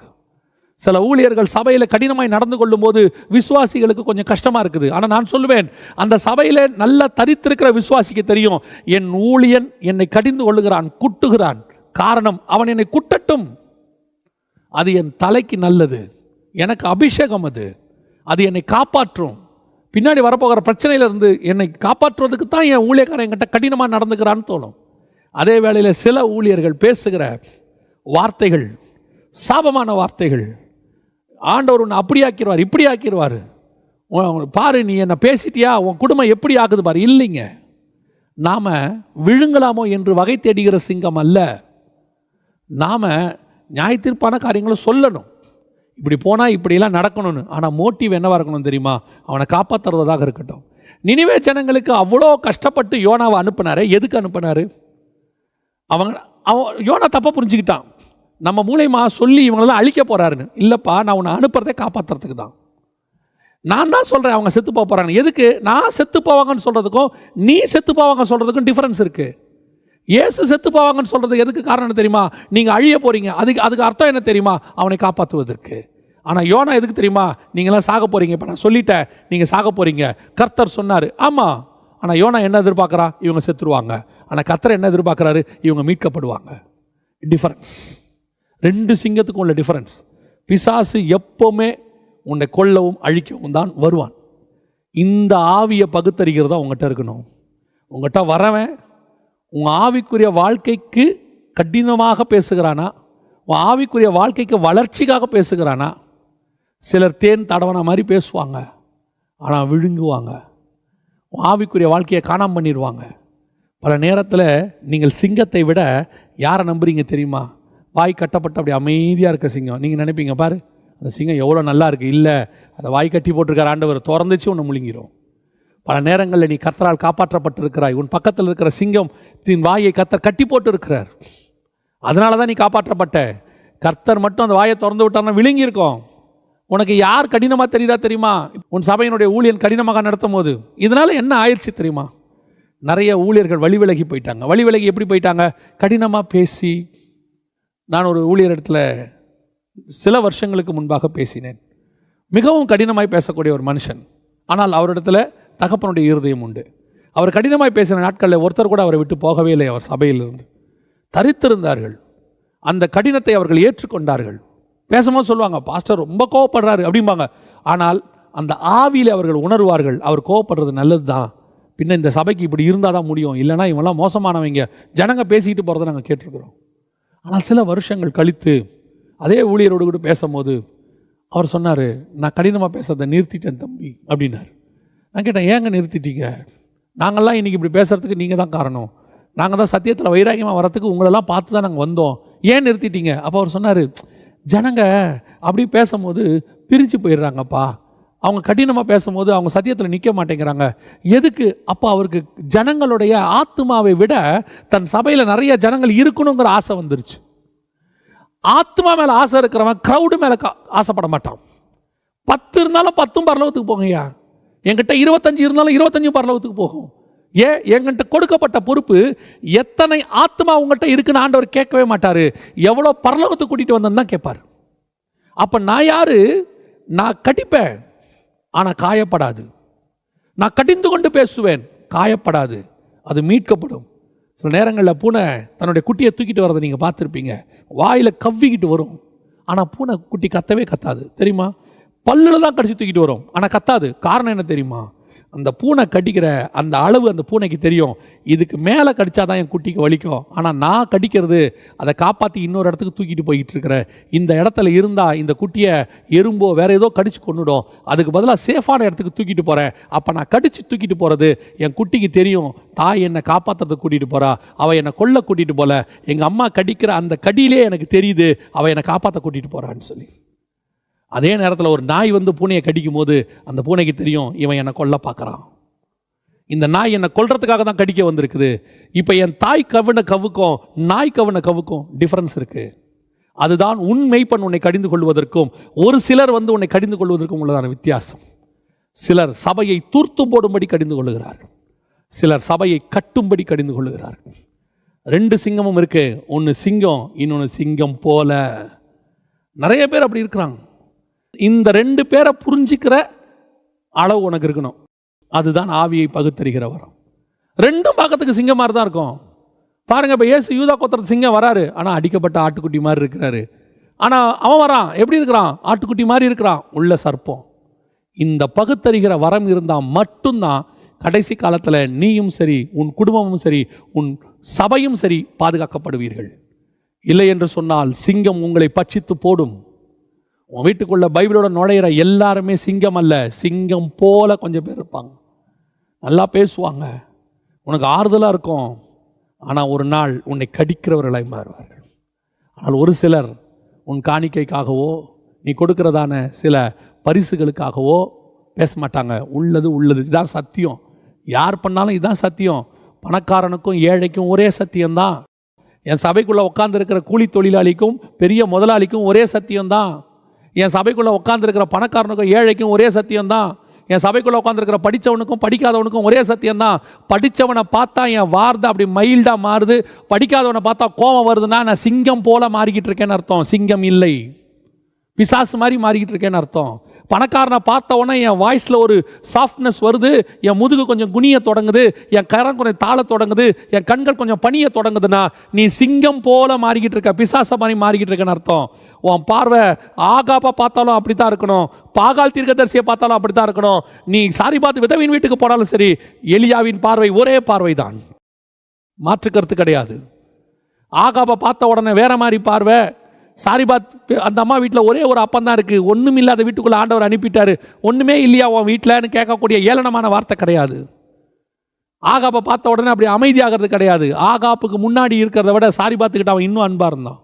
சில ஊழியர்கள் சபையில் கடினமாய் நடந்து கொள்ளும் போது விசுவாசிகளுக்கு கொஞ்சம் கஷ்டமாக இருக்குது. ஆனால் நான் சொல்லுவேன், அந்த சபையில் நல்லா தரித்திருக்கிற விசுவாசிக்கு தெரியும், என் ஊழியன் என்னை கடிந்து கொள்ளுகிறான், குட்டுகிறான். காரணம், அவன் என்னை குட்டட்டும், அது என் தலைக்கு நல்லது, எனக்கு அபிஷேகம், அது என்னை காப்பாற்றும். பின்னாடி வரப்போகிற பிரச்சனையிலிருந்து என்னை காப்பாற்றுவதுக்கு தான் என் ஊழியக்காரன் என்கிட்ட கடினமாக நடந்துக்கிறான்னு தோணும். அதே வேளையில் சில ஊழியர்கள் பேசுகிற வார்த்தைகள் சாபமான வார்த்தைகள். ஆண்டவர் உன்னை அப்படி ஆக்கிடுவார், இப்படி ஆக்கிடுவார், பாரு நீ என்ன பேசிட்டியா, உன் குடும்பம் எப்படி ஆகுது பாரு. இல்லைங்க, நாம் விழுங்கலாமோ என்று வகை தேடுகிற சிங்கம் அல்ல. நாம் நியாயத்தீர்ப்பான காரியங்களை சொல்லணும், இப்படி போனால் இப்படியெல்லாம் நடக்கணும்னு. ஆனால் மோட்டிவ் என்னவாக இருக்கணும் தெரியுமா? அவனை காப்பாற்றுறதாக இருக்கட்டும். நினிவே ஜனங்களுக்கு அவ்வளோ கஷ்டப்பட்டு யோனாவை அனுப்பினாரு. எதுக்கு அனுப்பினாரு? அவன் யோனா தப்பாக புரிஞ்சுக்கிட்டான், நம்ம மூலமா சொல்லி இவங்களெல்லாம் அழிக்க போகிறாருன்னு. இல்லைப்பா, நான் உன்னை அனுப்புறதே காப்பாற்றுறதுக்கு தான். நான் தான் சொல்கிறேன் அவங்க செத்து போக போகிறாங்க. எதுக்கு? நான் செத்து போவாங்கன்னு சொல்கிறதுக்கும் நீ செத்து போவாங்க சொல்கிறதுக்கும் டிஃப்ரென்ஸ் இருக்குது. இயேசு செத்து போவாங்கன்னு சொல்கிறது எதுக்கு காரணம் என்ன தெரியுமா? நீங்கள் அழிய போகிறீங்க, அதுக்கு அர்த்தம் என்ன தெரியுமா? அவனை காப்பாற்றுவதற்கு. ஆனால் யோனா எதுக்கு தெரியுமா? நீங்களாம் சாக போகிறீங்க, இப்போ நான் சொல்லிட்டேன் நீங்கள் சாக போகிறீங்க, கர்த்தர் சொன்னார். ஆமாம், ஆனால் யோனா என்ன எதிர்பார்க்குறா? இவங்க செத்துருவாங்க. ஆனால் கர்த்தர் என்ன எதிர்பார்க்குறாரு? இவங்க மீட்கப்படுவாங்க. டிஃபரன்ஸ், ரெண்டு சிங்கத்துக்கும் உள்ள டிஃபரன்ஸ். பிசாசு எப்போவுமே உன்னை கொல்லவும் அழிக்கவும் தான் வருவான். இந்த ஆவியை பகுத்தறிகிறது தான் உங்கள்கிட்ட இருக்கணும். உங்கள்கிட்ட வரவன் உங்கள் ஆவிக்குரிய வாழ்க்கைக்கு கடினமாக பேசுகிறானா, உன் ஆவிக்குரிய வாழ்க்கைக்கு வளர்ச்சிக்காக பேசுகிறானா? சிலர் தேன் தடவன மாதிரி பேசுவாங்க, ஆனால் விழுங்குவாங்க, உன் ஆவிக்குரிய வாழ்க்கையை காணாமல் பண்ணிடுவாங்க. பல நேரத்தில் நீங்கள் சிங்கத்தை விட யாரை நம்புறீங்க தெரியுமா? வாய் கட்டப்பட்டு அப்படி அமைதியாக இருக்க சிங்கம். நீங்கள் நினைப்பீங்க, பாரு அந்த சிங்கம் எவ்வளோ நல்லா இருக்குது. இல்லை, அதை வாய் கட்டி போட்டிருக்கார் ஆண்டவர், திறந்துச்சு ஒன்று முழுங்கிடும். பல நேரங்களில் நீ கர்த்தரால் காப்பாற்றப்பட்டிருக்கிறாய். உன் பக்கத்தில் இருக்கிற சிங்கத்தின் வாயை கர்த்தர் கட்டி போட்டு இருக்கிறார். அதனால தான் நீ காப்பாற்றப்பட்ட. கர்த்தர் மட்டும் அந்த வாயை திறந்து விட்டார்னா விழுங்கியிருக்கோம். உனக்கு யார் கடினமாக தெரியுதா தெரியுமா? உன் சபையினுடைய ஊழியன் கடினமாக நடத்தும் போது. இதனால என்ன ஆயிடுச்சு தெரியுமா? நிறைய ஊழியர்கள் வழி விலகி போயிட்டாங்க. வழி விலகி எப்படி போயிட்டாங்க? கடினமாக பேசி. நான் ஒரு ஊழியர் இடத்துல சில வருஷங்களுக்கு முன்பாக பேசினேன். மிகவும் கடினமாய் பேசக்கூடிய ஒரு மனுஷன். ஆனால் அவரிடத்துல தகப்பனுடைய இருதயம் உண்டு. அவர் கடினமாய் பேசின நாட்களில் ஒருத்தர் கூட அவரை விட்டு போகவே இல்லை. அவர் சபையிலிருந்து தரித்திருந்தார்கள். அந்த கடினத்தை அவர்கள் ஏற்றுக்கொண்டார்கள். பேசும்போது சொல்லுவாங்க, பாஸ்டர் ரொம்ப கோவப்படுறாரு அப்படிம்பாங்க. ஆனால் அந்த ஆவியில் அவர்கள் உணர்வார்கள், அவர் கோவப்படுறது நல்லது தான், பின்ன இந்த சபைக்கு இப்படி இருந்தால் தான் முடியும், இல்லைனா இவெல்லாம் மோசமானவங்க, ஜனங்க பேசிக்கிட்டு போகிறத நாங்கள் கேட்டிருக்கிறோம். ஆனால் சில வருஷங்கள் கழித்து அதே ஊழியரோடு கூட பேசும்போது அவர் சொன்னார், நான் கடினமாக பேசுறதை நிறுத்திட்டேன் தம்பி அப்படின்னார். நான் கேட்டேன், ஏங்க நிறுத்திட்டீங்க? நாங்கள்லாம் இன்றைக்கி இப்படி பேசுகிறதுக்கு நீங்கள் தான் காரணம், நாங்கள் தான் சத்தியத்தில் வைராகியமாக வரத்துக்கு உங்களெல்லாம் பார்த்து தான் நாங்கள் வந்தோம், ஏன் நிறுத்திட்டீங்க? அப்போ அவர் சொன்னார், ஜனங்க அப்படி பேசும்போது பிரிஞ்சு போயிடுறாங்கப்பா, அவங்க கடினமாக பேசும்போது அவங்க சத்தியத்தில் நிற்க மாட்டேங்கிறாங்க. எதுக்கு? அப்போ அவருக்கு ஜனங்களுடைய ஆத்மாவை விட தன் சபையில் நிறைய ஜனங்கள் இருக்கணுங்கிற ஆசை வந்துருச்சு. ஆத்மா மேலே ஆசை இருக்கிறவன் க்ரௌடு மேலே ஆசைப்பட மாட்டான். 10 இருந்தாலும் 10 பரலோகத்துக்கு போங்கய்யா, என்கிட்ட 25 இருந்தாலும் 25 பரலோகத்துக்கு போகும். ஏன்? என்கிட்ட கொடுக்கப்பட்ட பொறுப்பு எத்தனை ஆத்மா உங்கள்கிட்ட இருக்குன்னு ஆண்டவர் கேட்கவே மாட்டார், எவ்வளோ பரலோகத்துக்கு கூட்டிகிட்டு வந்தேன்னு தான் கேட்பார். அப்போ நான் யாரு? நான் கடிப்பேன் ஆனால் காயப்படாது, நான் கடிந்து கொண்டு பேசுவேன், காயப்படாது, அது மீட்கப்படும். சில நேரங்களில் பூனை தன்னுடைய குட்டியை தூக்கிட்டு வரதை நீங்கள் பார்த்துருப்பீங்க, வாயில் கவ்விக்கிட்டு வரும், ஆனால் பூனை குட்டி கத்தவே கத்தாது தெரியுமா? பல்லில் தான் கடிச்சு தூக்கிட்டு வரும், ஆனால் கத்தாது. காரணம் என்ன தெரியுமா? அந்த பூனை கடிக்கிற அந்த அளவு அந்த பூனைக்கு தெரியும், இதுக்கு மேலே கடிச்சாதான் என் குட்டிக்கு வலிக்கும், ஆனால் நான் கடிக்கிறது அதை காப்பாற்றி இன்னொரு இடத்துக்கு தூக்கிட்டு போய்கிட்டு இருக்கிறேன், இந்த இடத்துல இருந்தால் இந்த குட்டியை எறும்போ வேறு ஏதோ கடிச்சு கொண்டுடும், அதுக்கு பதிலாக சேஃபான இடத்துக்கு தூக்கிட்டு போகிறேன். அப்போ நான் கடிச்சு தூக்கிட்டு போகிறது என் குட்டிக்கு தெரியும், தாய் என்னை காப்பாற்றுறதுக்கு கூட்டிகிட்டு போகிறா, அவள் என்னை கொல்ல கூட்டிகிட்டு போகல, எங்கள் அம்மா கடிக்கிற அந்த கடியிலே எனக்கு தெரியுது அவள் என்னை காப்பாற்ற கூட்டிகிட்டு போகிறான்னு சொல்லி. அதே நேரத்தில் ஒரு நாய் வந்து பூனையை கடிக்கும் போது அந்த பூனைக்கு தெரியும், இவன் என்னை கொல்ல பார்க்குறான், இந்த நாய் என்னை கொல்றதுக்காக தான் கடிக்க வந்திருக்குது. இப்போ என் தாய் கவுன கவுக்கும் நாய் கவுன கவுக்கும் டிஃப்ரென்ஸ் இருக்குது. அதுதான் உன் மெய்ப்பன் உன்னை கடிந்து கொள்வதற்கும் ஒரு சிலர் வந்து உன்னை கடிந்து கொள்வதற்கும் உள்ளதான வித்தியாசம். சிலர் சபையை தூர்த்து போடும்படி கடிந்து கொள்ளுகிறார்கள், சிலர் சபையை கட்டும்படி கடிந்து கொள்ளுகிறார்கள். 2 சிங்கமும் இருக்கு, ஒன்று சிங்கம், இன்னொன்று சிங்கம் போல. நிறைய பேர் அப்படி இருக்கிறாங்க. இந்த 2 பேரை புரிஞ்சிக்கிற அளவு உனக்கு இருக்கணும். அதுதான் ஆவியை பகுத்தறிகிற வரம். 2 பார்க்கறதுக்கு சிங்கம் மாதிரி தான் இருக்கும். பாருங்க, இப்போ இயேசு யூதா கோத்திரத்து சிங்கம் வராரு, ஆனால் அடிக்கப்பட்ட ஆட்டுக்குட்டி மாதிரி இருக்கிறாரு. ஆனால் அவன் வரான், எப்படி இருக்கிறான்? ஆட்டுக்குட்டி மாதிரி இருக்கிறான், உள்ள சர்ப்பம். இந்த பகுத்தறிகிற வரம் இருந்தால் மட்டும்தான் கடைசி காலத்தில் நீயும் சரி, உன் குடும்பமும் சரி, உன் சபையும் சரி பாதுகாக்கப்படுவீர்கள். இல்லை என்று சொன்னால் சிங்கம் உங்களை பட்சித்து போடும். உன் வீட்டுக்குள்ள பைபிளோட நுழையிற எல்லாருமே சிங்கம் அல்ல, சிங்கம் போல கொஞ்சம் பேர் இருப்பாங்க, நல்லா பேசுவாங்க, உனக்கு ஆறுதலாக இருக்கும், ஆனால் ஒரு நாள் உன்னை கடிக்கிறவர்களாய் மாறுவார்கள். ஆனால் ஒரு சிலர் உன் காணிக்கைக்காகவோ நீ கொடுக்கிறதான சில பரிசுகளுக்காகவோ பேச மாட்டாங்க. உள்ளது உள்ளது, இதுதான் சத்தியம், யார் பண்ணாலும் இதுதான் சத்தியம். பணக்காரனுக்கும் ஏழைக்கும் ஒரே சத்தியம்தான். என் சபைக்குள்ளே உட்காந்துருக்கிற கூலி தொழிலாளிக்கும் பெரிய முதலாளிக்கும் ஒரே சத்தியம்தான். என் சபைக்குள்ளே உட்காந்துருக்கிற பணக்காரனுக்கும் ஏழைக்கும் ஒரே சத்தியம்தான். என் சபைக்குள்ளே உட்காந்துருக்கிற படித்தவனுக்கும் படிக்காதவனுக்கும் ஒரே சத்தியம்தான். படித்தவனை பார்த்தா என் வார்த்தை அப்படி மைல்டாக மாறுது, படிக்காதவனை பார்த்தா கோபம் வருதுன்னா நான் சிங்கம் போல மாறிக்கிட்டு இருக்கேன்னு அர்த்தம், சிங்கம் இல்லை, பிசாசு மாதிரி மாறிக்கிட்டு இருக்கேன்னு அர்த்தம். பணக்காரனை பார்த்த உடனே என் வாய்ஸில் ஒரு சாஃப்ட்னஸ் வருது, என் முதுகு கொஞ்சம் குனிய தொடங்குது, என் கரம் கொஞ்சம் தாழ தொடங்குது, என் கண்கள் கொஞ்சம் பணிய தொடங்குதுன்னா நீ சிங்கம் போல மாறிக்கிட்டு இருக்க, பிசாசை மாதிரி மாறிக்கிட்டு இருக்கேன்னு அர்த்தம். உன் பார்வை ஆகாப்பா பார்த்தாலும் அப்படி தான் இருக்கணும், பாகால் தீர்க்கதரிசியை பார்த்தாலும் அப்படி தான் இருக்கணும். நீ சாரிபாத் விதவின் வீட்டுக்கு போனாலும் சரி, எலியாவின் பார்வை ஒரே பார்வை தான், மாற்றுக்கருத்து கிடையாது. ஆகாப்பை பார்த்த உடனே வேற மாதிரி பார்வை. சாரிபாத் அந்த அம்மா வீட்டில் ஒரே ஒரு அப்பம் தான் இருக்குது, ஒன்றும் இல்லாத வீட்டுக்குள்ளே ஆண்டவர் அனுப்பிட்டாரு, ஒன்றுமே இல்லையா உன் வீட்டில்னு கேட்கக்கூடிய ஏளனமான வார்த்தை கிடையாது. ஆகாப்பை பார்த்த உடனே அப்படி அமைதியாகிறது கிடையாது. ஆகாப்புக்கு முன்னாடி இருக்கிறத விட சாரிபாத்துக்கிட்ட அவன் இன்னும் அன்பாக இருந்தான்.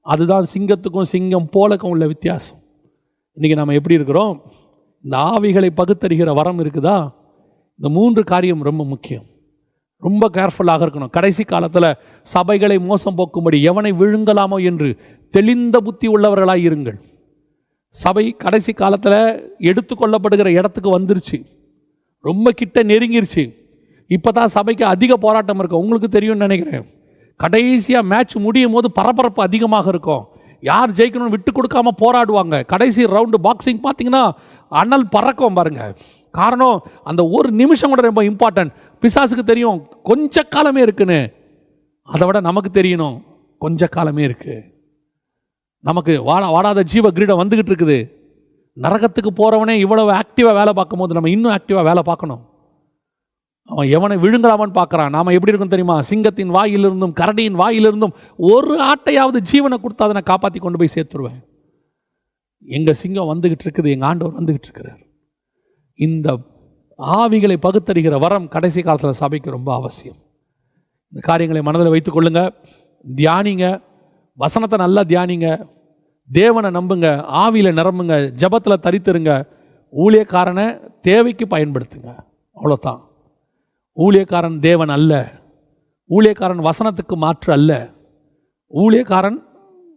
அதுதான் சிங்கத்துக்கும் சிங்கம் போலக்கும் உள்ள வித்தியாசம். இன்றைக்கி நம்ம எப்படி இருக்கிறோம்? இந்த ஆவிகளை பகுத்தறிகிற வரம் இருக்குதா? இந்த 3 காரியம் ரொம்ப முக்கியம், ரொம்ப கேர்ஃபுல்லாக இருக்கணும். கடைசி காலத்தில் சபைகளை மோசம் போக்கும்படி எவனை விழுங்கலாமோ என்று தெளிந்த புத்தி உள்ளவர்களாக இருங்கள். சபை கடைசி காலத்தில் எடுத்துக்கொள்ளப்படுகிற இடத்துக்கு வந்துருச்சு, ரொம்ப கிட்ட நெருங்கிருச்சு. இப்போ தான் சபைக்கு அதிக போராட்டம் இருக்கும், உங்களுக்கு தெரியும்னு நினைக்கிறேன். கடைசியாக மேட்ச் முடியும் போது பரபரப்பு அதிகமாக இருக்கும், யார் ஜெயிக்கணும்னு விட்டு கொடுக்காம போராடுவாங்க. கடைசி ரவுண்டு பாக்ஸிங் பார்த்தீங்கன்னா அனல் பறக்கும் பாருங்க. காரணம் அந்த ஒரு நிமிஷம் கூட ரொம்ப இம்பார்ட்டன்ட். பிசாசுக்கு தெரியும் கொஞ்ச காலமே இருக்குன்னு. அதை விட நமக்கு தெரியணும் கொஞ்ச காலமே இருக்கு. நமக்கு வாடாத ஜீவ கிரீடம் வந்துகிட்டு இருக்குது. நரகத்துக்கு போறவனே இவ்வளவு ஆக்டிவா வேலை பார்க்கும் போது நம்ம இன்னும் ஆக்டிவா வேலை பார்க்கணும். அவன் எவனை விழுங்கலாமான்னு பார்க்கறான். நாம எப்படி இருக்கும் தெரியுமா? சிங்கத்தின் வாயிலிருந்தும் கரடியின் வாயிலிருந்தும் ஒரு ஆட்டையாவது ஜீவனை கொடுத்து அதனை காப்பாற்றி கொண்டு போய் சேர்த்துருவேன். எங்க சிங்கம் வந்துகிட்டு இருக்குது, எங்க ஆண்டவர் வந்துகிட்டு இருக்கிறார். இந்த ஆவிகளை பகுத்தறிகிற வரம் கடைசி காலத்தில் சபைக்கு ரொம்ப அவசியம். இந்த காரியங்களை மனதில் வைத்துக் கொள்ளுங்க, தியானிங்க, வசனத்தை நல்லா தியானிங்க, தேவனை நம்புங்க, ஆவியில நிரம்புங்க, ஜபத்தில் தரித்திருங்க, ஊழியக்காரனை தேவைக்கு பயன்படுத்துங்க. அவ்வளோதான். ஊழியக்காரன் தேவன் அல்ல, ஊழியக்காரன் வசனத்துக்கு மாற்று அல்ல, ஊழியக்காரன்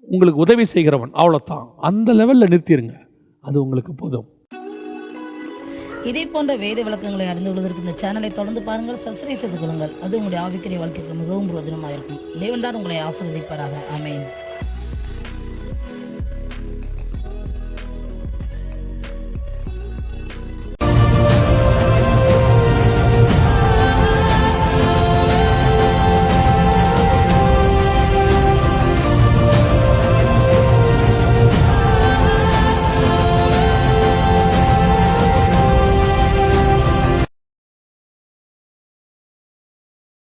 உங்களுக்கு உதவி செய்கிறவன். அவ்வளோதான். அந்த லெவலில் நிறுத்திடுங்க, அது உங்களுக்கு போதும். இதே போன்ற வேத விளக்கங்களை அறிந்து கொள்வதற்கு இந்த சேனலை தொடர்ந்து பாருங்கள், சப்ஸ்கிரைப் செய்து கொள்ளுங்கள். அது உங்களுடைய ஆவிக்குரிய வாழ்க்கைக்கு மிகவும் பிரயோஜனமாக இருக்கும். தேவன் தான் உங்களை ஆசீர்வதிப்பாராக. ஆமென்.